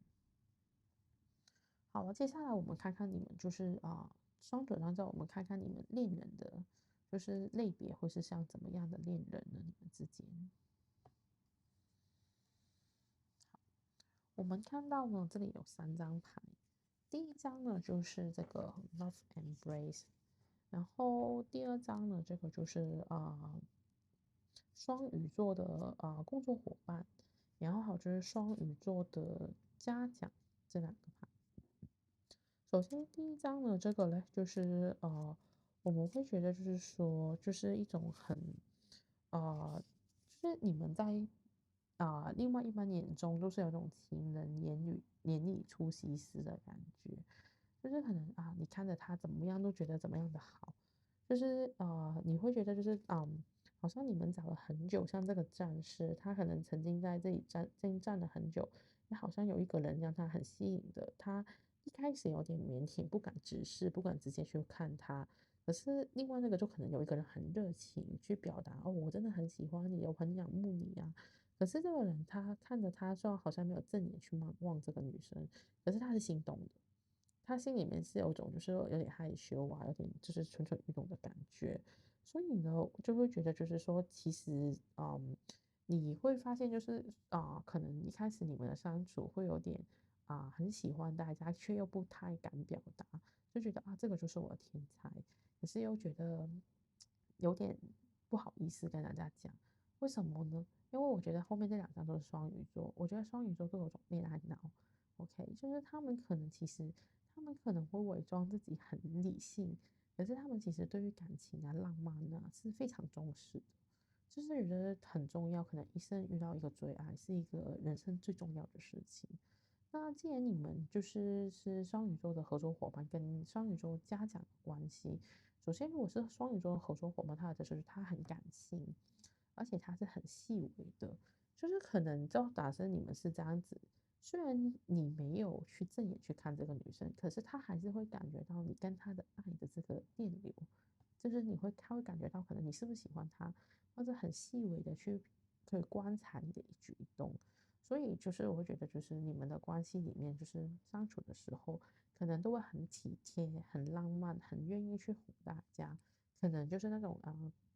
好了，接下来我们看看你们就是双子上，在我们看看你们恋人的，就是类别会是像怎么样的恋人呢？你们之间？我们看到呢，这里有3张牌，第一张呢就是这个 Love Embrace，然后第二张呢，这个就是双鱼座的工作伙伴，然后还有就是双鱼座的嘉奖这2个牌。首先第一张呢，这个嘞就是我们会觉得就是说，就是一种很就是你们在另外一半眼中都是有种情人眼里出西施的感觉，就是可能你看着他怎么样都觉得怎么样的好，就是你会觉得就是好像你们找了很久，像这个战士，他可能曾经在这里站了很久，那好像有一个人让他很吸引的，他一开始有点腼腆，不敢直视，不敢直接去看他。可是另外那个就可能有一个人很热情去表达哦，我真的很喜欢你，我很仰慕你啊。可是这个人他看着他，虽然好像没有正眼去望这个女生，可是他是心动的。他心里面是有种就是有点害羞啊，有点就是蠢蠢欲动的感觉。所以呢，就会觉得就是说，其实你会发现就是可能一开始你们的相处会有点很喜欢大家，却又不太敢表达，就觉得这个就是我的天才，可是又觉得有点不好意思跟大家讲，为什么呢？因为我觉得后面这2张都是双鱼座，我觉得双鱼座都有种恋爱脑，OK，就是他们可能会伪装自己很理性，可是他们其实对于感情啊、浪漫啊是非常重视的，就是觉得很重要，可能一生遇到一个最爱是一个人生最重要的事情。那既然你们是双鱼座的合作伙伴，跟双鱼座嘉奖的关系，首先如果是双鱼座的合作伙伴，他的就是他很感性，而且他是很细微的，就是可能就打算你们是这样子，虽然你没有去正眼去看这个女生，可是他还是会感觉到你跟他的爱的这个电流，就是他会感觉到可能你是不是喜欢他，或者很细微的可以观察你的一举一动。所以就是我会觉得，就是你们的关系里面，就是相处的时候，可能都会很体贴、很浪漫、很愿意去哄大家。可能就是那种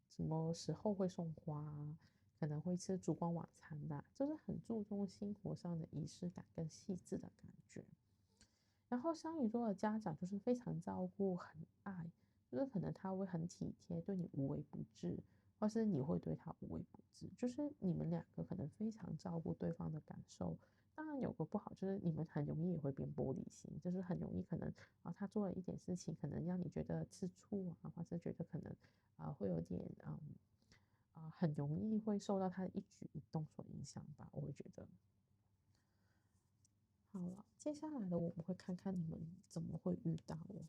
什么时候会送花啊，可能会吃烛光晚餐呐、就是很注重生活上的仪式感跟细致的感觉。然后双鱼座的家长就是非常照顾、很爱，就是可能他会很体贴，对你无微不至，或是你会对他无微不至，就是你们2个可能非常照顾对方的感受。当然有个不好，就是你们很容易也会变玻璃心，就是很容易可能他做了一点事情，可能让你觉得吃醋啊，或是觉得可能会有点很容易会受到他的一举一动所影响吧，我会觉得。好了，接下来的我们会看看你们怎么会遇到哦。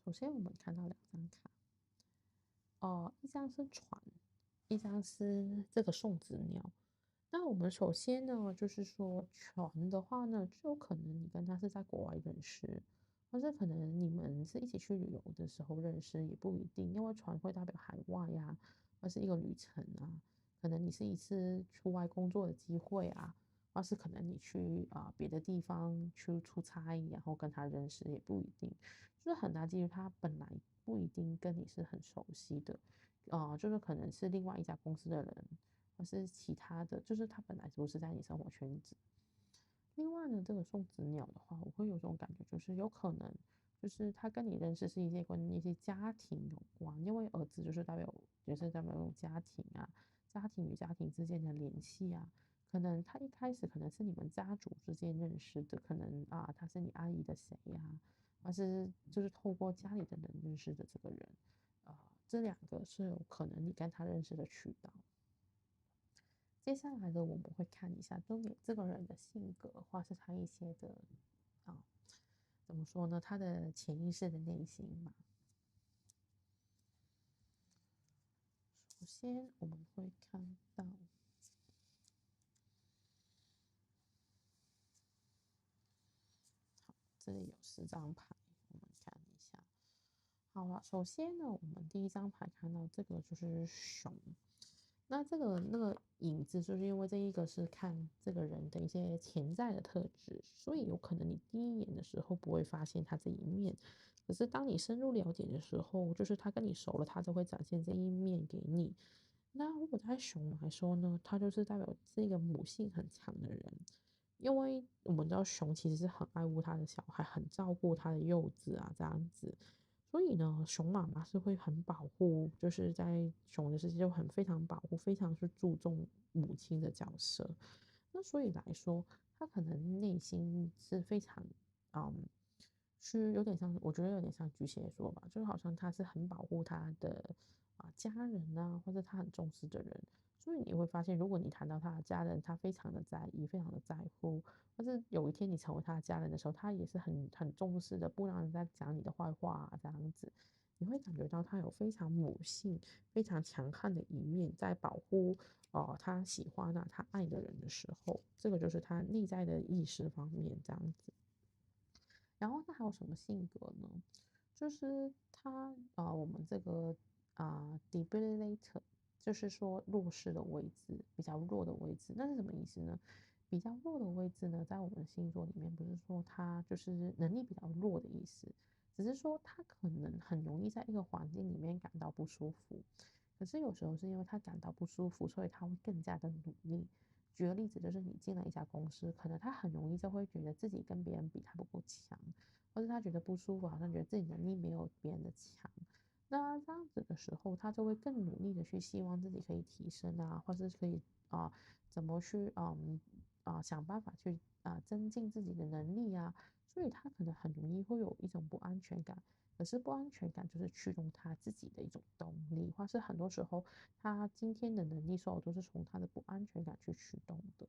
首先，我们看到2张卡，一张是船，一张是这个送子鸟。那我们首先呢，就是说船的话呢，就有可能你跟他是在国外认识，或者可能你们是一起去旅游的时候认识，也不一定，因为船会代表海外呀，或是一个旅程啊，可能你是一次出外工作的机会啊，或是可能你去别的地方去出差，然后跟他认识也不一定，就是很大几率他本来不一定跟你是很熟悉的，就是可能是另外一家公司的人。或是其他的，就是他本来不是在你生活圈子。另外呢，这个送子鸟的话，我会有种感觉，就是有可能就是他跟你认识是一些跟一些家庭有关，因为儿子就是代表家庭啊，家庭与家庭之间的联系啊。可能他一开始可能是你们家族之间认识的，可能他是你阿姨的谁呀、或是就是透过家里的人认识的这个人，这两个是有可能你跟他认识的渠道。接下来的我们会看一下，就你这个人的性格，或是他一些的啊，怎么说呢？他的潜意识的内心嘛。首先我们会看到，这里有10张牌，我们看一下。好了，首先呢，我们第一张牌看到这个就是熊。那这个那个影子，就是因为这一个是看这个人的一些潜在的特质，所以有可能你第一眼的时候不会发现他这一面，可是当你深入了解的时候，就是他跟你熟了，他就会展现这一面给你。那如果在熊来说呢，它就是代表是一个母性很强的人，因为我们知道熊其实是很爱护他的小孩，很照顾他的幼子啊，这样子。所以呢，熊妈妈是会很保护，就是在熊的世界就很非常保护，非常去注重母亲的角色。那所以来说，他可能内心是非常，嗯，是有点像，我觉得有点像巨蟹座吧，就是好像他是很保护他的家人啊，或者他很重视的人。所以你会发现，如果你谈到他的家人，他非常的在意，非常的在乎，但是有一天你成为他的家人的时候，他也是很重视的，不让人家讲你的坏话啊，这样子，你会感觉到他有非常母性、非常强悍的一面，在保护他喜欢他爱的人的时候，这个就是他内在的意识方面这样子。然后他还有什么性格呢？就是他我们这个debilitator，就是说弱势的位置，比较弱的位置，那是什么意思呢？比较弱的位置呢，在我们星座里面，不是说他就是能力比较弱的意思，只是说他可能很容易在一个环境里面感到不舒服。可是有时候是因为他感到不舒服，所以他会更加的努力。举个例子，就是你进了一家公司，可能他很容易就会觉得自己跟别人比他不够强，或者他觉得不舒服，好像觉得自己能力没有别人的强。那这样子的时候，他就会更努力的去希望自己可以提升啊，或是可以怎么去想办法去增进自己的能力啊，所以他可能很容易会有一种不安全感。可是不安全感就是驱动他自己的一种动力，或是很多时候他今天的能力所有都是从他的不安全感去驱动的。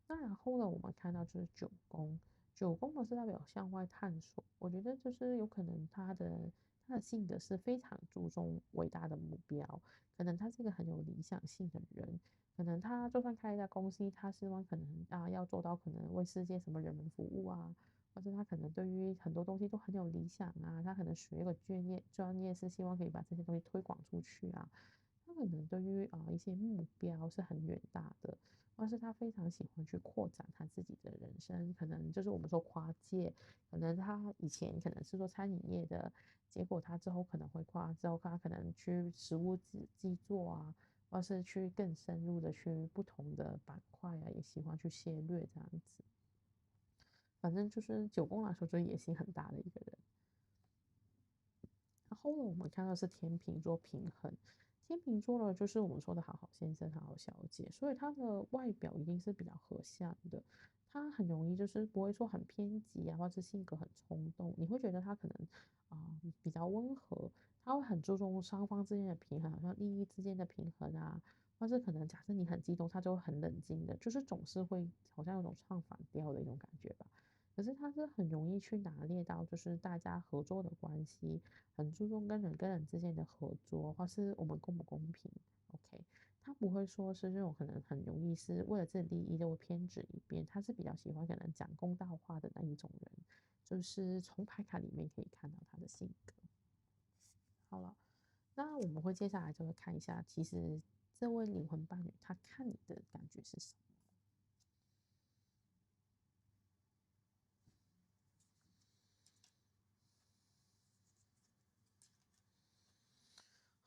那然后呢，我们看到就是九宫，九宫呢是代表向外探索。我觉得就是有可能他的性格是非常注重伟大的目标，可能他是一个很有理想性的人，可能他就算开一家公司，他希望可能要做到可能为世界什么人们服务啊，或者他可能对于很多东西都很有理想啊，他可能学一个专业是希望可以把这些东西推广出去啊，他可能对于一些目标是很远大的。或是他非常喜欢去扩展他自己的人生，可能就是我们说跨界，可能他以前可能是做餐饮业的，结果他之后可能会之后他可能去食物制作啊，或是去更深入的去不同的板块啊，也喜欢去涉略这样子。反正就是九宫来说，就是野心很大的一个人。然后呢，我们看到是天秤座平衡，天秤座呢就是我们说的好好先生、好好小姐，所以他的外表一定是比较和善的，他很容易就是不会说很偏激啊，或者性格很冲动，你会觉得他可能比较温和，他会很注重双方之间的平衡，好像利益之间的平衡啊，或是可能假设你很激动，他就会很冷静的，就是总是会好像有种唱反调的一种感觉吧。可是他是很容易去拿捏到，就是大家合作的关系，很注重跟人跟人之间的合作，或是我们公不公平。OK，他不会说是这种可能很容易是为了自己利益就会偏执一边，他是比较喜欢可能讲公道话的那一种人，就是从牌卡里面可以看到他的性格。好了，那我们会接下来就会看一下，其实这位灵魂伴侣他看你的感觉是什么。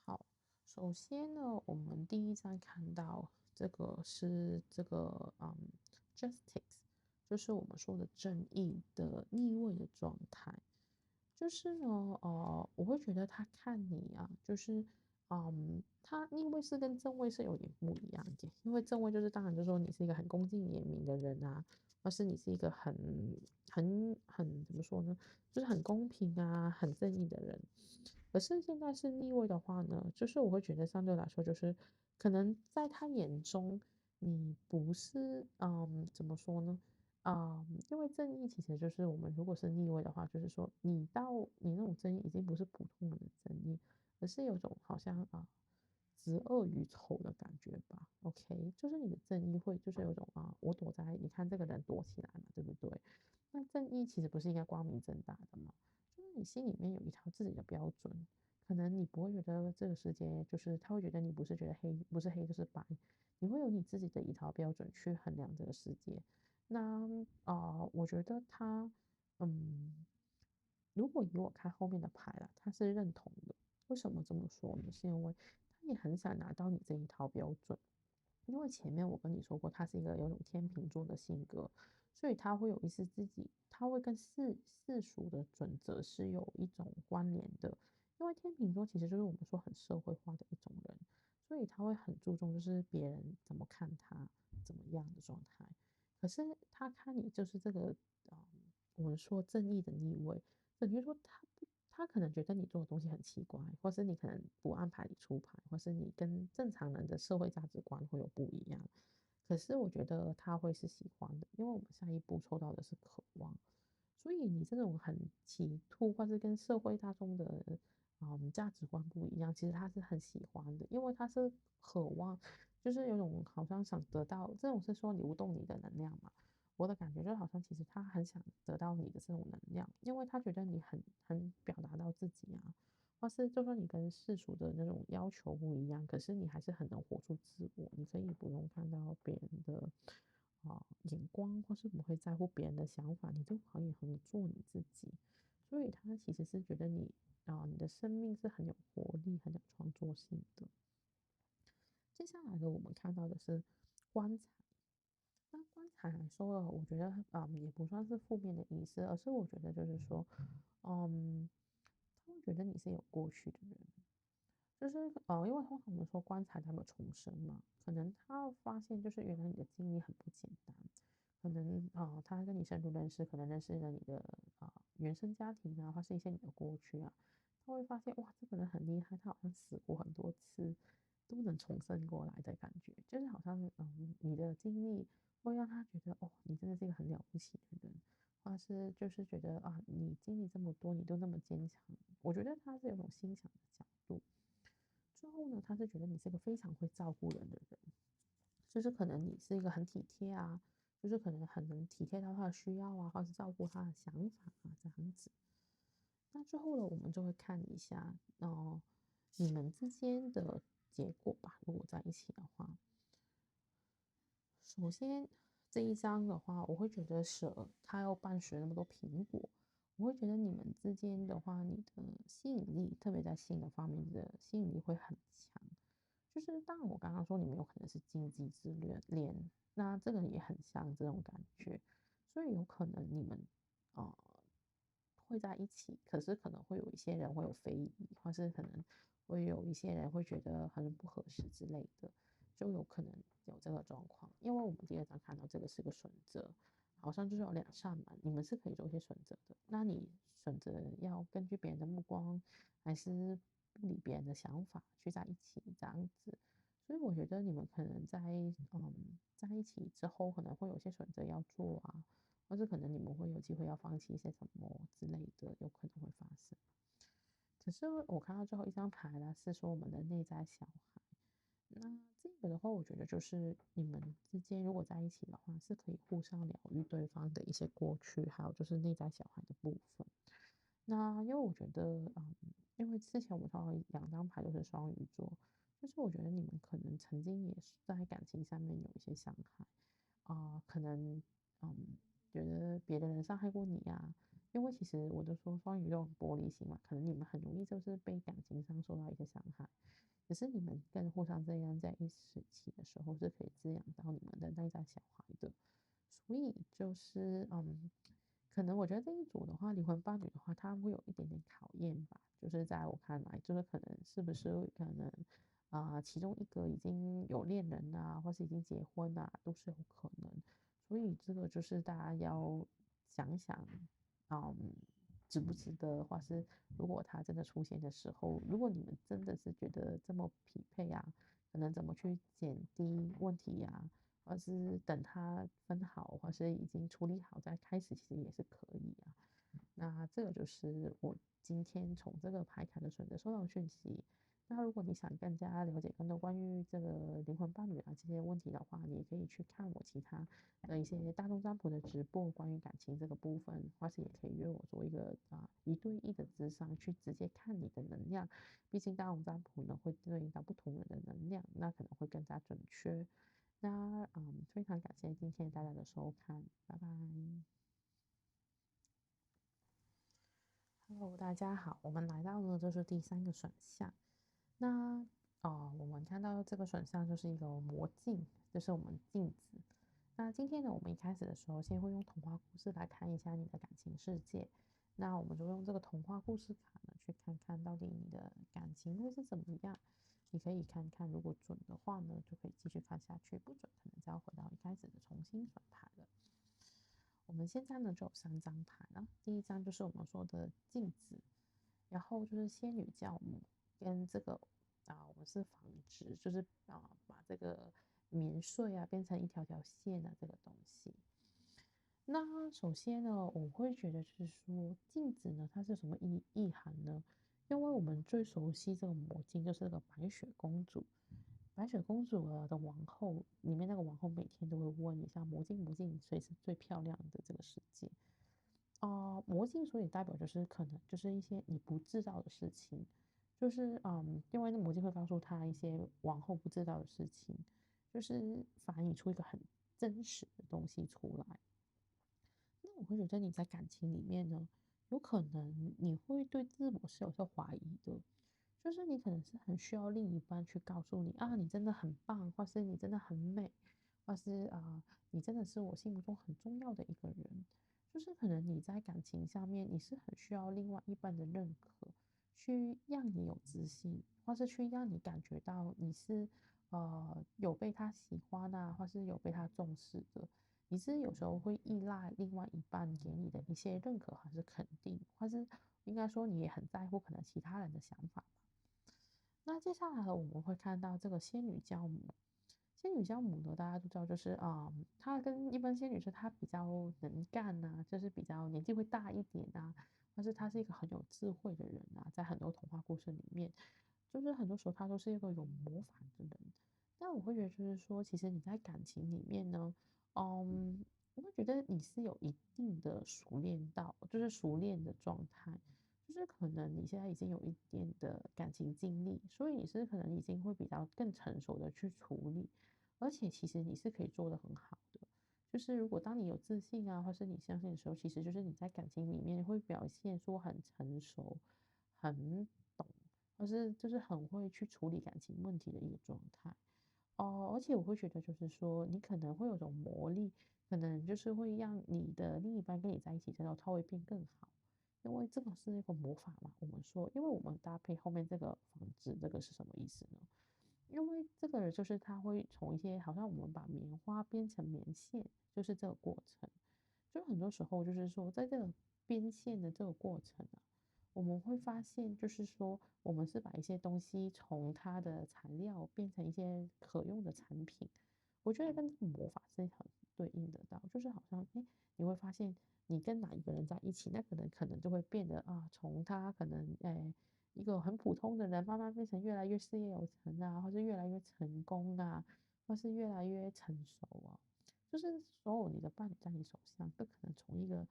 好，首先呢，我们第一张看到这个是这个justice，就是我们说的正义的逆位的状态。就是呢，我会觉得他看你啊，就是他逆位是跟正位是有点不一样的，因为正位就是当然就是说你是一个很恭敬严明的人啊，或是你是一个很怎么说呢，就是很公平啊、很正义的人。可是现在是逆位的话呢，就是我会觉得相对来说，就是可能在他眼中，你不是怎么说呢？因为正义其实就是我们如果是逆位的话，就是说你那种正义已经不是普通人的正义，而是有种好像执恶于丑的感觉吧。OK，就是你的正义会就是有种我躲在你看这个人躲起来嘛，对不对？那正义其实不是应该光明正大的吗？就是你心里面有一套自己的标准，可能你不会觉得这个世界就是他会觉得你不是觉得黑不是黑就是白，你会有你自己的一套标准去衡量这个世界。那我觉得他，嗯，如果以我看后面的牌啦，他是认同的。为什么这么说呢？是因为他也很想拿到你这一套标准。因为前面我跟你说过，他是一个有种天秤座的性格，所以他会有一丝自己，他会跟世俗的准则是有一种关联的。因为天秤座其实就是我们说很社会化的一种人，所以他会很注重就是别人怎么看他怎么样的状态。可是他看你就是这个，嗯，我们说正义的逆位，等于说他可能觉得你做的东西很奇怪，或是你可能不按牌理出牌，或是你跟正常人的社会价值观会有不一样。可是我觉得他会是喜欢的，因为我们下一步抽到的是渴望，所以你这种很奇突，或是跟社会大众的价值观不一样，其实他是很喜欢的，因为他是渴望，就是有种好像想得到，这种是说流动你的能量嘛。我的感觉就好像其实他很想得到你的这种能量，因为他觉得你很表达到自己啊，或是就说你跟世俗的那种要求不一样，可是你还是很能活出自我，你可以不用看到别人的眼光，或是不会在乎别人的想法，你都可以很做你自己。所以他其实是觉得你的生命是很有活力、很有创作性的。接下来的我们看到的是棺材。那棺材来说了，我觉得也不算是负面的意思，而是我觉得就是说，嗯，他会觉得你是有过去的人，就是因为通常我们说棺材它有重生嘛，可能他发现就是原来你的经历很不简单，可能他跟你深入认识，可能认识了你的原生家庭啊，或是一些你的过去啊，他会发现哇，这个人很厉害，他好像死过很多次，都能重生过来的感觉，就是好像你的经历会让他觉得哦，你真的是一个很了不起的人，或是就是觉得你经历这么多，你都那么坚强，我觉得他是有种欣赏的角度。之后呢，他是觉得你是一个非常会照顾人的人，就是可能你是一个很体贴啊，就是可能很能体贴到他的需要啊，或是照顾他的想法啊这样子。那最后呢，我们就会看一下你们之间的结果吧。如果在一起的话，首先这一章的话，我会觉得蛇它要伴随那么多苹果，我会觉得你们之间的话，你的吸引力，特别在性的方面的吸引力会很强。就是当然我刚刚说你们有可能是经济之恋，那这个也很像这种感觉，所以有可能你们呃会在一起，可是可能会有一些人会有非议，或是可能会有一些人会觉得很不合适之类的，就有可能有这个状况。因为我们第二章看到这个是个选择，好像就是有两扇门，你们是可以做一些选择的。那你选择要根据别人的目光，还是不理别人的想法去在一起这样子？所以我觉得你们可能在一起之后，可能会有些选择要做啊，或是可能你们会有机会要放弃一些什么之类的，有可能会发生。可是我看到最后一张牌呢，是说我们的内在小孩。那这个的话，我觉得就是你们之间如果在一起的话，是可以互相疗愈对方的一些过去，还有就是内在小孩的部分。那因为我觉得，因为之前我们抽到2张牌都是双鱼座，就是我觉得你们可能曾经也是在感情上面有一些伤害，可能嗯觉得别的人伤害过你呀、因为其实我就说双鱼座很玻璃心嘛，可能你们很容易就是被感情上受到一些伤害，可是你们跟互相这样在一起的时候，是可以滋养到你们的内在小孩的。所以就是可能我觉得这一组的话，灵魂伴侣的话，他会有一点点考验吧。就是在我看来，就是可能是不是可能其中一个已经有恋人啊，或是已经结婚啊，都是有可能。所以这个就是大家要想想，嗯，值不值得，或是如果他真的出现的时候，如果你们真的是觉得这么匹配啊，可能怎么去减低问题呀、或是等他分好，或是已经处理好再开始，其实也是可以啊。那这个就是我今天从这个牌卡的选择收到的讯息。那如果你想更加了解更多关于这个灵魂伴侣啊这些问题的话，你也可以去看我其他的一些大众占卜的直播，关于感情这个部分，或是也可以约我做一个1对1的咨商，去直接看你的能量。毕竟大众占卜呢会对应到不同人的能量，那可能会更加准确。那非常感谢今天大家的收看，拜拜。Hello，大家好，我们来到呢就是第3个选项。那我们看到这个选项就是一个魔镜，就是我们镜子。那今天呢，我们一开始的时候，先会用童话故事来看一下你的感情世界。那我们就用这个童话故事卡呢，去看看到底你的感情会是怎么样。你可以看看，如果准的话呢，就可以继续看下去；不准，可能就要回到一开始的重新选牌了。我们现在呢就有3张牌了，第一张就是我们说的镜子，然后就是仙女教母跟这个我们是纺织，就是把这个棉穗啊变成一条条线的这个东西。那首先呢，我会觉得就是说镜子呢，它是什么意涵呢？因为我们最熟悉这个魔镜就是那个白雪公主，白雪公主的王后里面那个王后每天都会问一下魔镜魔镜，谁是最漂亮的这个世界。魔镜所以代表就是可能就是一些你不知道的事情，就是因为那魔镜会告诉他一些王后不知道的事情，就是反映出一个很真实的东西出来。那我会觉得你在感情里面呢，有可能你会对自我是有些怀疑的，就是你可能是很需要另一半去告诉你啊，你真的很棒，或是你真的很美，或是你真的是我心目中很重要的一个人。就是可能你在感情上面，你是很需要另外一半的认可，去让你有自信，或是去让你感觉到你是有被他喜欢啊，或是有被他重视的。你是有时候会依赖另外一半给你的一些认可还是肯定，或是应该说你也很在乎可能其他人的想法吧。那接下来我们会看到这个仙女教母。仙女教母呢，大家都知道，就是她跟一般仙女是她比较能干呐、就是比较年纪会大一点啊，但是她是一个很有智慧的人啊，在很多童话故事里面，就是很多时候她都是一个有魔法的人。但我会觉得，就是说，其实你在感情里面呢，我会觉得你是有一定的熟练到，就是熟练的状态。就是可能你现在已经有一点的感情经历，所以你是可能已经会比较更成熟的去处理，而且其实你是可以做得很好的。就是如果当你有自信啊，或是你相信的时候，其实就是你在感情里面会表现出很成熟、很懂，或是就是很会去处理感情问题的一个状态。而且我会觉得就是说，你可能会有种魔力，可能就是会让你的另一半跟你在一起之后，他会变更好。因为这个是一个魔法嘛，我们说，因为我们搭配后面这个房子，这个是什么意思呢？因为这个就是它会从一些好像我们把棉花编成棉线，就是这个过程。就很多时候就是说，在这个编线的这个过程啊，我们会发现就是说，我们是把一些东西从它的材料变成一些可用的产品。我觉得跟这个魔法是很对应得到，就是好像你会发现你跟哪一个人在一起，那个人可能就会变得从他可能一个很普通的人，慢慢变成越来越事业有成啊，或是越来越成功啊，或是越来越成熟啊。就是所有你的伴侣在你手上，都可能从一个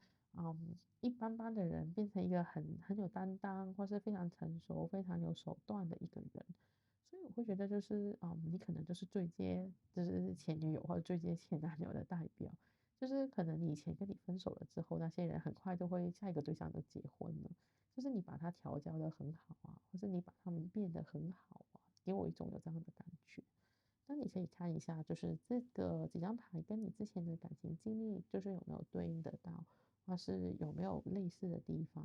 一般般的人变成一个很有担当，或是非常成熟、非常有手段的一个人。所以我会觉得就是你可能就是最接就是前女友或者最接前男友的代表。就是可能你以前跟你分手了之后，那些人很快就会下一个对象就结婚了。就是你把他调教的很好啊，或是你把他们变得很好啊，给我一种有这样的感觉。那你可以看一下，就是这个几张牌跟你之前的感情经历，就是有没有对应得到，或是有没有类似的地方。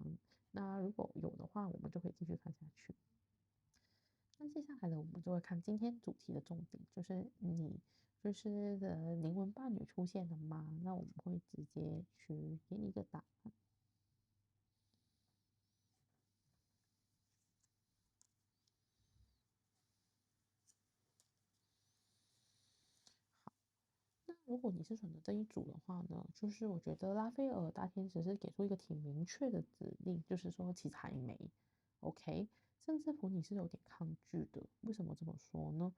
那如果有的话，我们就可以继续看下去。那接下来呢，我们就会看今天主题的重点，就是你就是的灵魂伴侣出现了吗？那我们会直接去给你一个答案。那如果你是选择这一组的话呢，就是我觉得拉斐尔大天使是给出一个挺明确的指令，就是说其实还没，OK，甚至乎你是有点抗拒的。为什么这么说呢？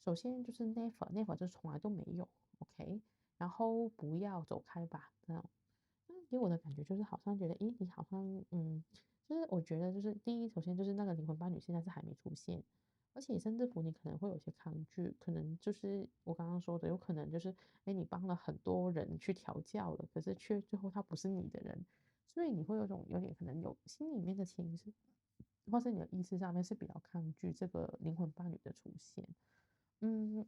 首先就是 never 就是从来都没有，OK，然后不要走开吧，这样。那给我的感觉就是好像觉得，诶，你好像，就是我觉得就是第一，首先就是那个灵魂伴侣现在是还没出现，而且甚至乎你可能会有些抗拒，可能就是我刚刚说的，有可能就是，诶，你帮了很多人去调教了，可是却最后他不是你的人，所以你会有种有点可能有心里面的潜意识，或是你的意识上面是比较抗拒这个灵魂伴侣的出现。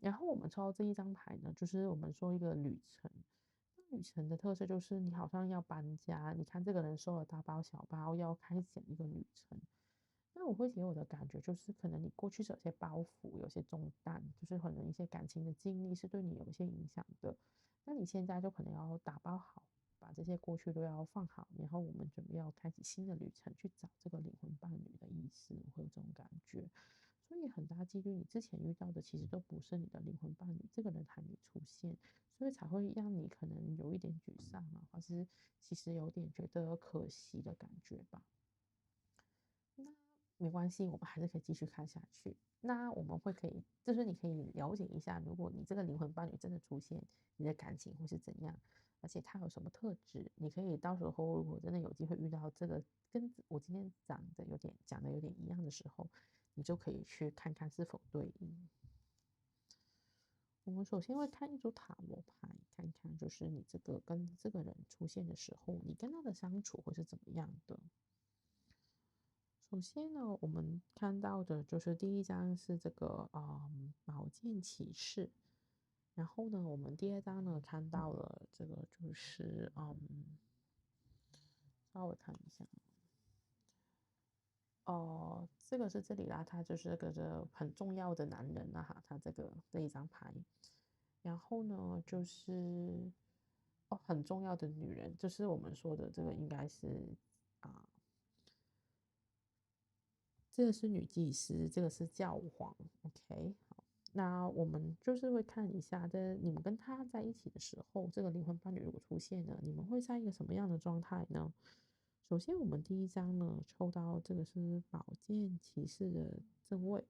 然后我们抽到这一张牌呢，就是我们说一个旅程。那旅程的特色就是你好像要搬家，你看这个人收了大包小包，要开展一个旅程。那我会给我的感觉就是，可能你过去是有些包袱，有些重担，就是可能一些感情的经历是对你有一些影响的。那你现在就可能要打包好，把这些过去都要放好，然后我们准备要开启新的旅程，去找这个灵魂伴侣的意思，我会有这种感觉。所以很大几率你之前遇到的其实都不是你的灵魂伴侣，这个人还没出现，所以才会让你可能有一点沮丧啊，或是其实有点觉得可惜的感觉吧。那没关系，我们还是可以继续看下去。那我们会可以，就是你可以了解一下，如果你这个灵魂伴侣真的出现，你的感情会是怎样，而且他有什么特质，你可以到时候如果真的有机会遇到这个跟我今天讲的有点一样的时候，你就可以去看看是否对应。我们首先会看一组塔罗牌，看看就是你这个跟这个人出现的时候，你跟他的相处会是怎么样的。首先呢，我们看到的就是第一张是这个宝剑骑士，然后呢，我们第二张呢看到了这个就是稍微看一下。哦，这个是这里啦，他就是个很重要的男人啊哈，他这一张牌。然后呢，就是很重要的女人，就是我们说的这个应该是啊、这个是女祭司，这个是教皇，OK。好，那我们就是会看一下，在你们跟他在一起的时候，这个灵魂伴侣如果出现了，你们会在一个什么样的状态呢？首先，我们第一张呢抽到这个是宝剑骑士的正位。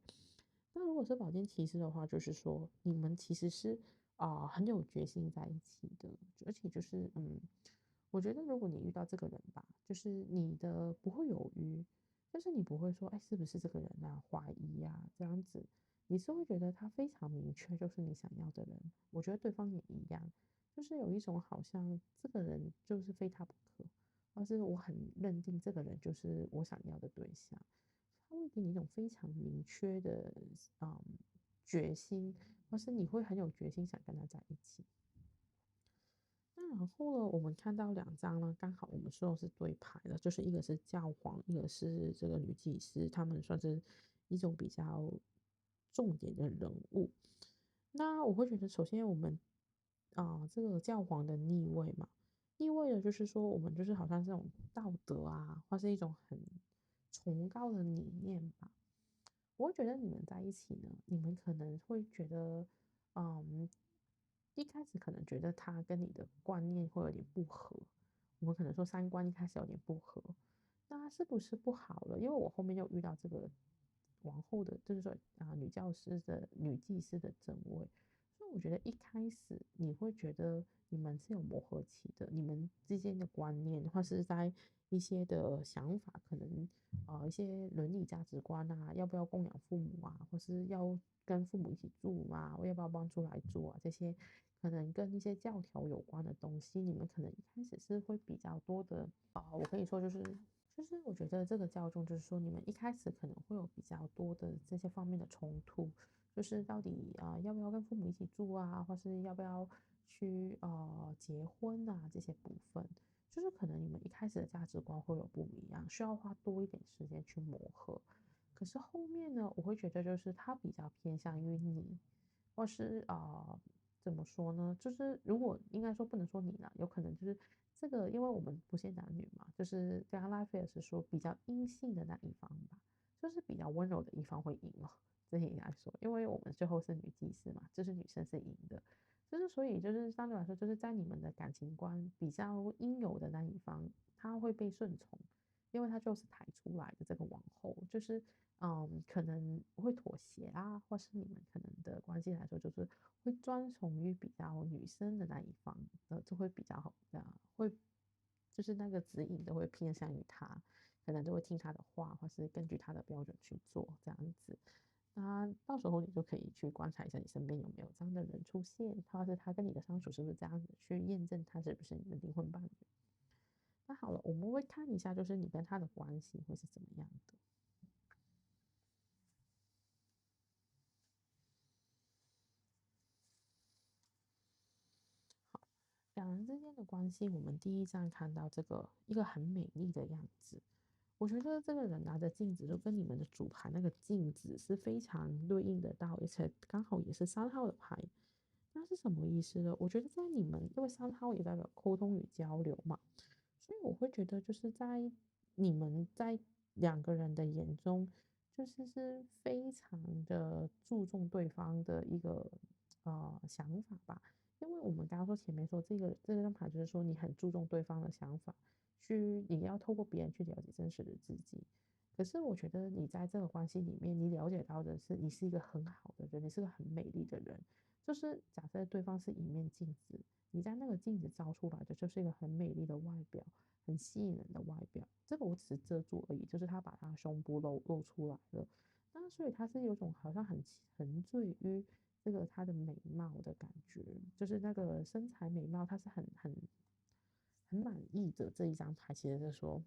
那如果是宝剑骑士的话，就是说你们其实是很有决心在一起的，而且就是我觉得如果你遇到这个人吧，就是你的不会犹豫，就是你不会说哎是不是这个人啊怀疑呀、这样子，你是会觉得他非常明确就是你想要的人。我觉得对方也一样，就是有一种好像这个人就是非他不可。或是我很认定这个人就是我想要的对象，他会给你一种非常明确的嗯决心，或是你会很有决心想跟他在一起。那然后呢，我们看到两张呢，刚好我们说的是对牌的，就是一个是教皇，一个是这个女祭司，他们算是一种比较重点的人物。那我会觉得，首先我们这个教皇的逆位嘛，逆位的就是说，我们就是好像这种道德啊，或是一种很崇高的理念吧。我会觉得你们在一起呢，你们可能会觉得，嗯，一开始可能觉得他跟你的观念会有点不合，我们可能说三观一开始有点不合，那他是不是不好了？因为我后面又遇到这个王后的，就是说女教师的女祭司的正位，所以我觉得一开始你会觉得你们是有磨合期的，你们之间的观念或是在一些的想法，可能一些伦理价值观啊，要不要供养父母啊，或是要跟父母一起住嘛，我要不要搬出来住啊，这些可能跟一些教条有关的东西，你们可能一开始是会比较多的我可以说就是我觉得这个教宗就是说，你们一开始可能会有比较多的这些方面的冲突，就是到底要不要跟父母一起住啊，或是要不要去结婚啊这些部分，就是可能你们一开始的价值观会有不一样，需要花多一点时间去磨合。可是后面呢，我会觉得就是他比较偏向于你，或是怎么说呢？就是如果应该说不能说你啦，有可能就是这个，因为我们不限男女嘛，就是刚刚拉斐尔是说比较阴性的那一方吧，就是比较温柔的一方会赢哦。这也应该说，因为我们最后是女祭司嘛，就是女生是赢的，就是所以就是相对来说，就是在你们的感情观比较阴柔的那一方，他会被顺从，因为他就是抬出来的这个王后，就是可能会妥协啊，或是你们可能的关系来说，就是会专从于比较女生的那一方就会比较好会就是那个指引都会偏向于他，可能都会听他的话，或是根据他的标准去做这样子。那到时候你就可以去观察一下你身边有没有这样的人出现，或是他跟你的相处是不是这样子，去验证他是不是你的灵魂伴侣。那好了，我们会看一下，就是你跟他的关系会是怎么样的。两人之间的关系，我们第一站看到这个一个很美丽的样子。我觉得这个人拿着镜子，就跟你们的主牌那个镜子是非常对应得到，而且刚好也是3号的牌。那是什么意思呢？我觉得在你们，因为3号也代表沟通与交流嘛，所以我会觉得就是在你们在两个人的眼中，是非常的注重对方的一个想法吧。因为我们刚刚说前面说这张牌就是说你很注重对方的想法，你要透过别人去了解真实的自己。可是我觉得你在这个关系里面，你了解到的是你是一个很好的人，你是个很美丽的人。就是假设对方是一面镜子，你在那个镜子照出来的就是一个很美丽的外表，很吸引人的外表。这个我只是遮住而已，就是他把他胸部露出来了。那所以他是有种好像很沉醉于这个他的美貌的感觉，就是那个身材美貌，他是很满意的这一张牌，其实是说，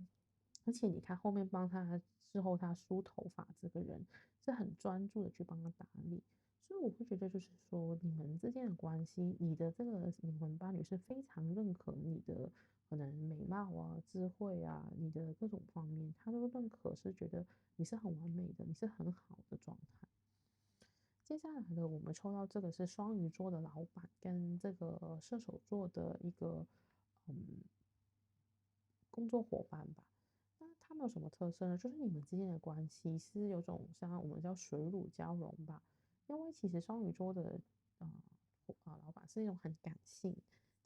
而且你看后面帮他之后他梳头发这个人是很专注的去帮他打理，所以我会觉得就是说你们之间的关系，你的这个灵魂伴侣是非常认可你的可能美貌啊、智慧啊，你的各种方面，他都认可，是觉得你是很完美的，你是很好的状态。接下来呢，我们抽到这个是双鱼座的老板跟这个射手座的一个嗯工作伙伴吧。那他们有什么特色呢？就是你们之间的关系是有种像我们叫水乳交融吧。因为其实双鱼座的呃老板是一种很感性，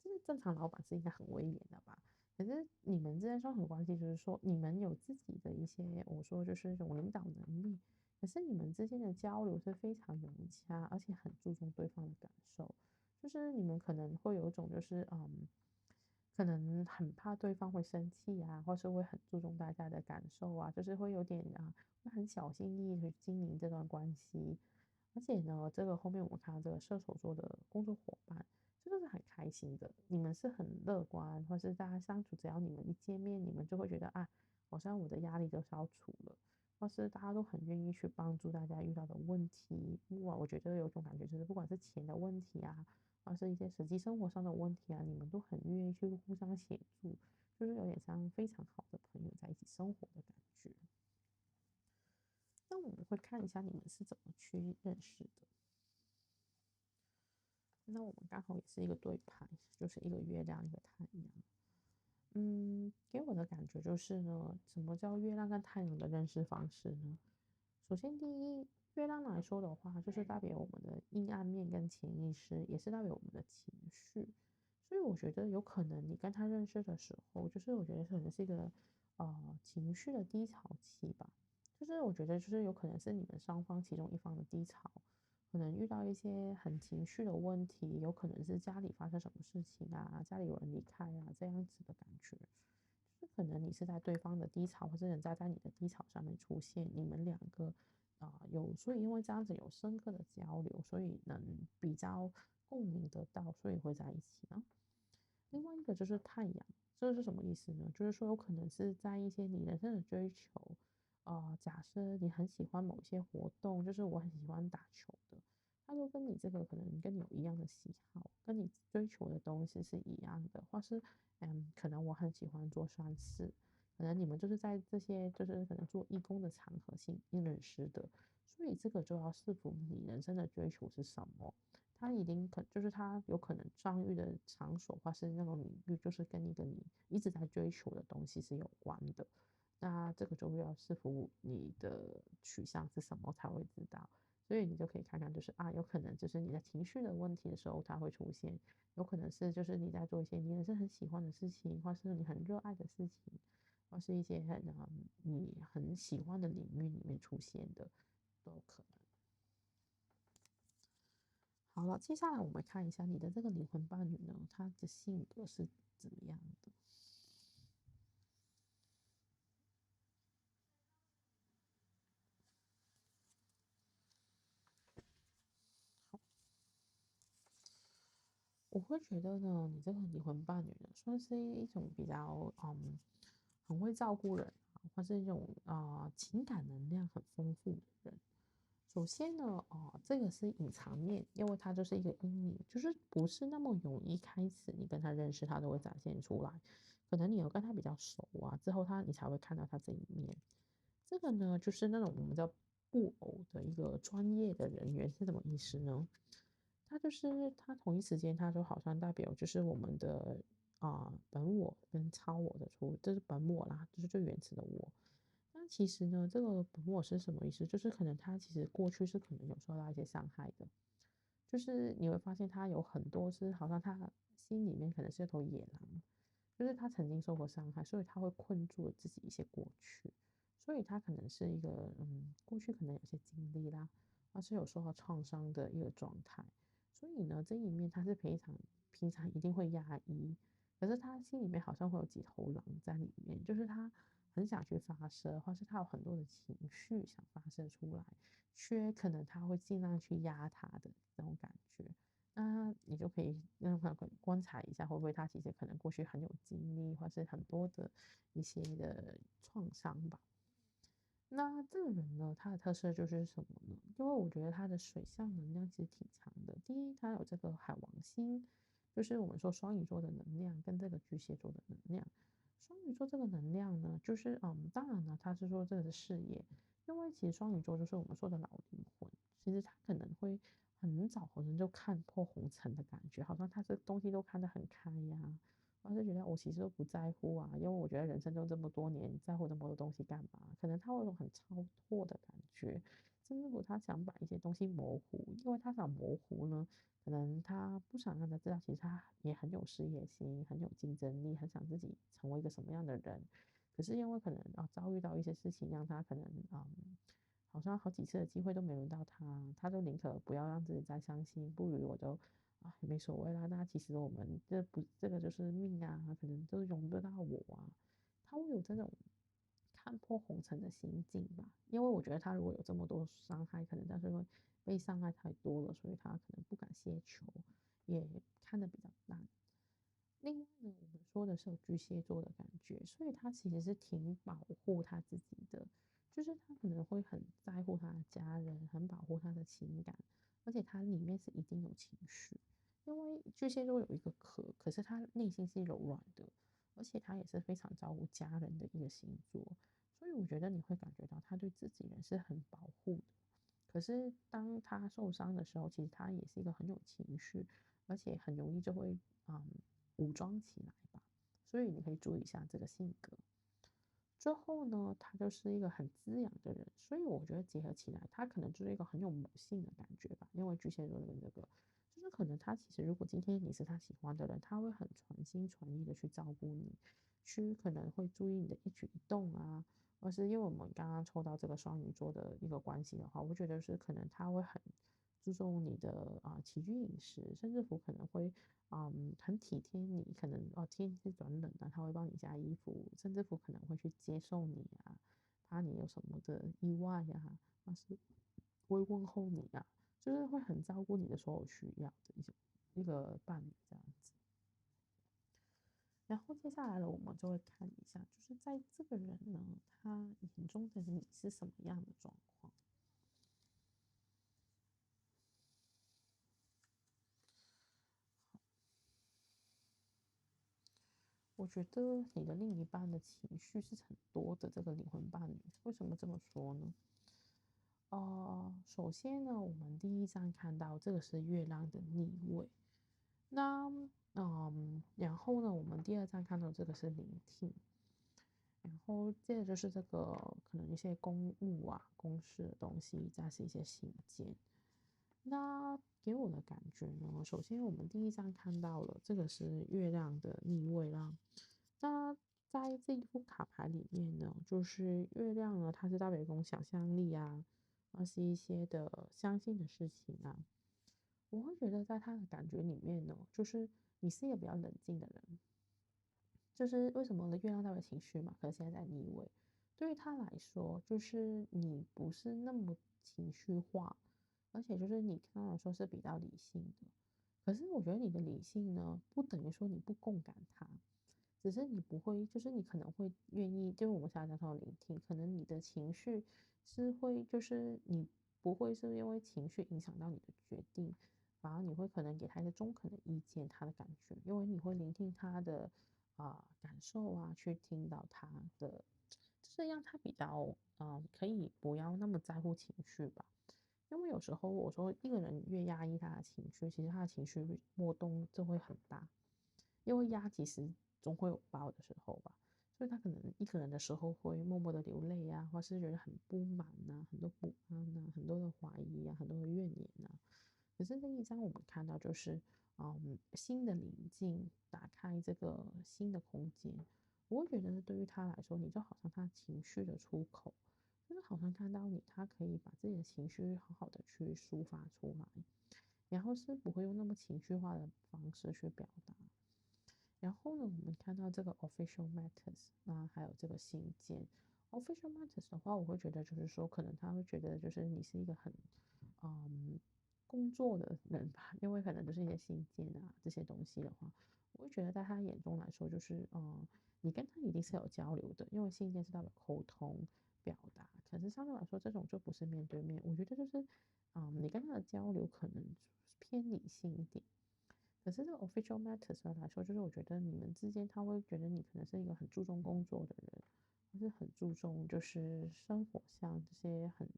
就是正常老板是应该很威严的吧。可是你们之间双重关系，就是说你们有自己的一些，我说就是一种领导能力，可是你们之间的交流是非常融洽，而且很注重对方的感受。就是你们可能会有一种就是可能很怕对方会生气啊，或是会很注重大家的感受啊，就是会有点会很小心翼翼去经营这段关系。而且呢，这个后面我们看到这个射手座的工作伙伴，这就是很开心的。你们是很乐观，或是大家相处，只要你们一见面，你们就会觉得好像我的压力都消除了，或是大家都很愿意去帮助大家遇到的问题。哇，我觉得有种感觉，就是不管是钱的问题啊，或是一些实际生活上的问题啊，你们都很愿意去互相协助，就是有点像非常好的朋友在一起生活的感觉。那我们会看一下你们是怎么去认识的。那我们刚好也是一个对牌，就是一个月亮，一个太阳。给我的感觉就是呢，什么叫月亮跟太阳的认识方式呢？首先，第一，月亮来说的话，就是代表我们的阴暗面跟潜意识，也是代表我们的情绪。所以我觉得有可能你跟他认识的时候，就是我觉得可能是一个情绪的低潮期吧。就是我觉得就是有可能是你们双方其中一方的低潮，可能遇到一些很情绪的问题，有可能是家里发生什么事情啊，家里有人离开啊，这样子的感觉。就是可能你是在对方的低潮，或者人家在你的低潮上面出现，你们两个所以因为这样子有深刻的交流，所以能比较共鸣得到，所以会在一起啊。另外一个就是太阳，这是什么意思呢？就是说有可能是在一些你人生的追求，假设你很喜欢某些活动，就是我很喜欢打球的，他都跟你这个可能跟你有一样的喜好，跟你追求的东西是一样的，或是可能我很喜欢做善事，可能你们就是在这些就是可能做义工的场合性认识的，所以这个就要视乎你人生的追求是什么。他一定就是他有可能相遇的场所或是那种领域，就是跟一个你一直在追求的东西是有关的。那这个就要视乎你的取向是什么才会知道。所以你就可以看看，就是有可能就是你的情绪的问题的时候，它会出现；有可能是就是你在做一些你也是很喜欢的事情，或是你很热爱的事情，或是一些你很喜欢的领域里面出现的，都有可能。好了，接下来我们看一下你的这个灵魂伴侣呢，他的性格是怎么样的？我会觉得呢，你这个灵魂伴侣呢，算是一种比较很会照顾人啊，或是一种情感能量很丰富的人。首先呢，这个是隐藏面，因为它就是一个阴影，就是不是那么容易开始你跟他认识，他都会展现出来。可能你有跟他比较熟啊，之后你才会看到他这一面。这个呢，就是那种我们叫布偶的一个专业的人员是什么意思呢？他就是他同一时间，他就好像代表就是我们的本我跟超我的这是本我啦，就是最原始的我。那其实呢，这个本我是什么意思？就是可能他其实过去是可能有受到一些伤害的，就是你会发现他有很多是好像他心里面可能是一头野狼，就是他曾经受过伤害，所以他会困住了自己一些过去，所以他可能是一个过去可能有些经历啦，或是有受到创伤的一个状态，所以呢这一面他是平常一定会压抑，可是他心里面好像会有几头狼在里面，就是他很想去发射，或是他有很多的情绪想发射出来，却可能他会尽量去压他的这种感觉。那你就可以让他观察一下，会不会他其实可能过去很有经历，或是很多的一些的创伤吧。那这个人呢，他的特色就是什么呢？因为我觉得他的水象能量其实挺强的。第一，他有这个海王星，就是我们说双鱼座的能量跟这个巨蟹座的能量。双鱼座这个能量呢，就是当然呢，他是说这个是事业，因为其实双鱼座就是我们说的老灵魂，其实他可能会很早可能就看破红尘的感觉，好像他这东西都看得很开呀、我是觉得我其实都不在乎啊，因为我觉得人生中这么多年，在乎那么多东西干嘛？可能他会有种很超脱的感觉，甚至乎他想把一些东西模糊，因为他想模糊呢，可能他不想让他知道，其实他也很有事业心，很有竞争力，很想自己成为一个什么样的人。可是因为可能遭遇到一些事情，让他可能好像好几次的机会都没轮到他，他就宁可不要让自己再伤心，不如我就没所谓啦。那其实我们这个就是命啊，可能都容不到我啊。他会有这种看破红尘的心境吧，因为我觉得他如果有这么多伤害，可能但是因为被伤害太多了，所以他可能不敢奢求，也看得比较淡。另外呢，我们说的是有巨蟹座的感觉，所以他其实是挺保护他自己的，就是他可能会很在乎他的家人，很保护他的情感，而且他里面是一定有情绪，因为巨蟹座有一个壳，可是他内心是柔软的，而且他也是非常照顾家人的一个星座，所以我觉得你会感觉到他对自己人是很保护的。可是当他受伤的时候，其实他也是一个很有情绪，而且很容易就会嗯武装起来吧。所以你可以注意一下这个性格。之后呢，他就是一个很滋养的人，所以我觉得结合起来，他可能就是一个很有母性的感觉吧。因为巨蟹座的这个，就是可能他其实如果今天你是他喜欢的人，他会很全心全意的去照顾你。去可能会注意你的一举一动啊，或是因为我们刚刚抽到这个双鱼座的一个关系的话，我觉得是可能他会很注重你的起居饮食，甚至乎可能会很体贴你，可能天气转冷了，他会帮你加衣服，甚至乎可能会去接送你啊，怕你有什么的意外呀、或是会问候你啊，就是会很照顾你的所有需要的一个伴侣这样子。然后接下来呢，我们就会看一下，就是在这个人呢，他眼中的你是什么样的状况。我觉得你的另一半的情绪是很多的，这个灵魂伴侣，为什么这么说呢？首先呢，我们第一张看到这个是月亮的逆位，那然后呢，我们第二张看到这个是聆听，然后接着就是这个可能一些公务啊、公事的东西，再是一些信件。那给我的感觉呢，首先我们第一张看到了这个是月亮的逆位啦。那在这一副卡牌里面呢，就是月亮呢，它是代表一种想象力啊，而是一些的相信的事情啊。我会觉得在他的感觉里面呢，就是你是一个比较冷静的人，就是为什么呢？月亮代表情绪嘛，可是现在在逆位，对于他来说，就是你不是那么情绪化，而且就是你跟他来说是比较理性的。可是我觉得你的理性呢，不等于说你不共感他，只是你不会，就是你可能会愿意，就是我们现在讲到聆听，可能你的情绪是会，就是你不会是因为情绪影响到你的决定，反而你会可能给他一个中肯的意见，他的感觉，因为你会聆听他的感受啊，去听到他的，就是让他比较可以不要那么在乎情绪吧。因为有时候我说一个人越压抑他的情绪，其实他的情绪波动就会很大，因为压其实总会有爆的时候吧。所以他可能一个人的时候会默默的流泪啊，或是觉得很不满呐、很多不安呐、很多的怀疑啊，很多的怨言呐、可是这一章我们看到就是，新的宁静，打开这个新的空间。我会觉得对于他来说，你就好像他情绪的出口，就是好像看到你，他可以把自己的情绪好好的去抒发出来，然后是不会用那么情绪化的方式去表达。然后呢，我们看到这个 official matters，那还有这个信件。official matters 的话，我会觉得就是说，可能他会觉得就是你是一个很嗯工作的人吧，因为可能就是一些信件啊这些东西的话，我会觉得在他眼中来说，就是你跟他一定是有交流的，因为信件是代表沟通表达，可是相对来说这种就不是面对面，我觉得就是你跟他的交流可能偏理性一点。可是这个 official matters 来说，就是我觉得你们之间他会觉得你可能是一个很注重工作的人，或是很注重就是生活上这些很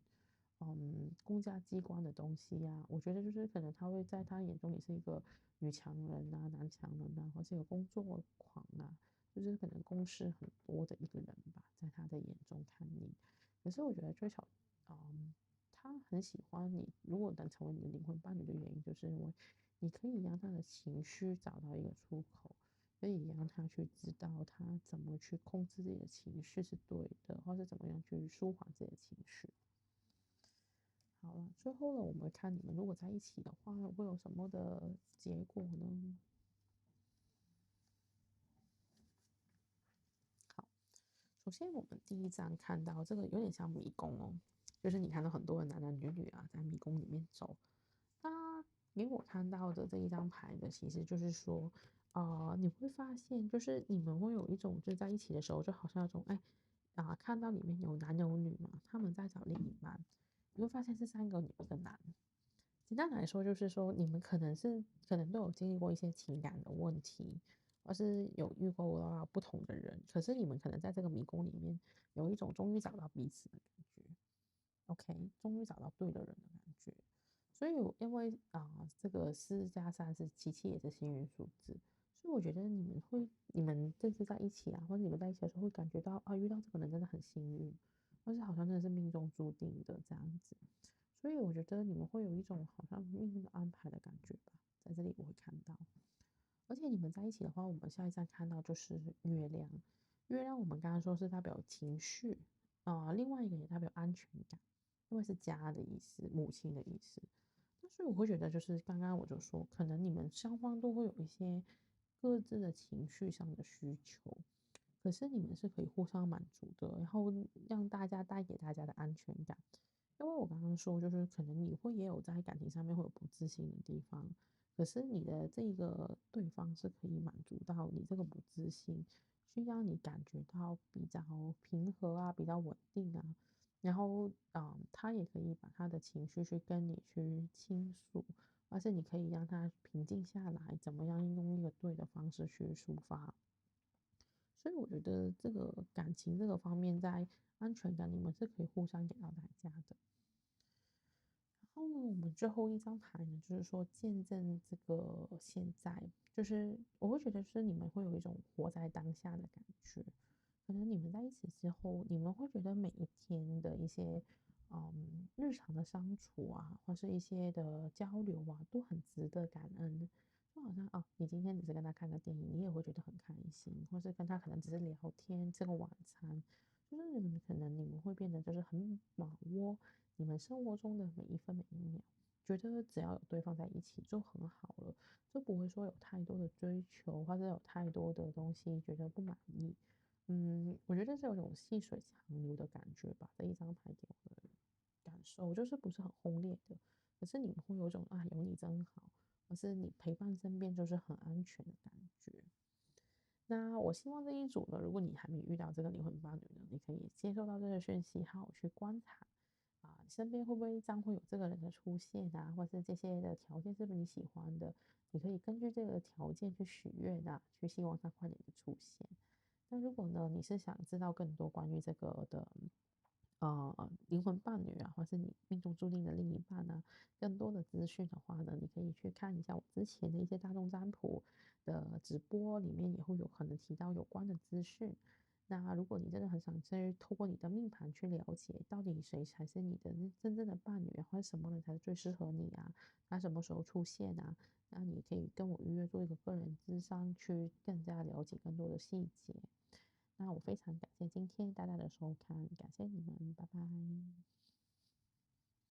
公家机关的东西呀、我觉得就是可能他会在他眼中你是一个女强人啊、男强人啊，或是一个工作狂啊，就是可能公事很多的一个人吧，在他的眼中看你。可是我觉得追求他很喜欢你，如果能成为你的灵魂伴侣的原因，就是因为你可以让他的情绪找到一个出口，可以让他去知道他怎么去控制自己的情绪是对的，或是怎么样去舒缓自己的情绪。好了，最后呢，我们看你们如果在一起的话，会有什么的结果呢？好，首先我们第一章看到这个有点像迷宫哦，就是你看到很多的男男女女啊在迷宫里面走。那给我看到的这一张牌的，其实就是说，你会发现，就是你们会有一种，就是在一起的时候，就好像那种，哎，看到里面有男有女嘛，他们在找另一半，你会发现是三个女一个男。简单来说，就是说你们可能都有经历过一些情感的问题，或是有遇过不同的人，可是你们可能在这个迷宫里面有一种终于找到彼此的感觉。OK，终于找到对的人的感觉。所以我因为这个4+3是7，7也是幸运数字，所以我觉得你们这次在一起啊，或者你们在一起的时候会感觉到遇到这个人真的很幸运，或是好像真的是命中注定的这样子。所以我觉得你们会有一种好像命运的安排的感觉吧，在这里我会看到。而且你们在一起的话，我们下一站看到就是月亮。月亮我们刚刚说是代表情绪另外一个也代表安全感，因为是家的意思，母亲的意思。但是我会觉得，就是刚刚我就说，可能你们双方都会有一些各自的情绪上的需求，可是你们是可以互相满足的，然后让大家带给大家的安全感。因为我刚刚说，就是可能你会也有在感情上面会有不自信的地方，可是你的这个对方是可以满足到你这个不自信，去让你感觉到比较平和啊，比较稳定啊，然后他也可以把他的情绪去跟你去倾诉，而且你可以让他平静下来，怎么样用一个对的方式去抒发。所以我觉得这个感情这个方面，在安全感你们是可以互相给到大家的。然后呢，我们最后一张牌呢，就是说见证这个现在，就是我会觉得是你们会有一种活在当下的感觉。可能你们在一起之后，你们会觉得每一天的一些日常的相处啊，或是一些的交流啊，都很值得感恩。就好像你今天只是跟他看个电影，你也会觉得很开心，或是跟他可能只是聊天，吃个晚餐，就是你们会变得就是很把握你们生活中的每一分每一秒，觉得只要有对方在一起就很好了，就不会说有太多的追求，或者有太多的东西觉得不满意。我觉得是有种细水长流的感觉吧。这一张牌给我的感受就是不是很轰烈的，可是你们会有一种有你真好，或是你陪伴身边就是很安全的感觉。那我希望这一组呢，如果你还没遇到这个灵魂伴侣呢，你可以接受到这个讯息，好好去观察身边会不会将会有这个人的出现啊，或是这些的条件是不是你喜欢的，你可以根据这个条件去许愿去希望他快点的出现。那如果呢，你是想知道更多关于这个的灵魂伴侣或是你命中注定的另一半更多的资讯的话呢，你可以去看一下我之前的一些大众占卜的直播，里面也会有可能提到有关的资讯。那如果你真的很想去透过你的命盘去了解，到底谁才是你的真正的伴侣或者什么人才是最适合你他什么时候出现那你可以跟我预约做一个个人咨商，去更加了解更多的细节。那我非常感谢今天大家的收看，感谢你们，拜拜。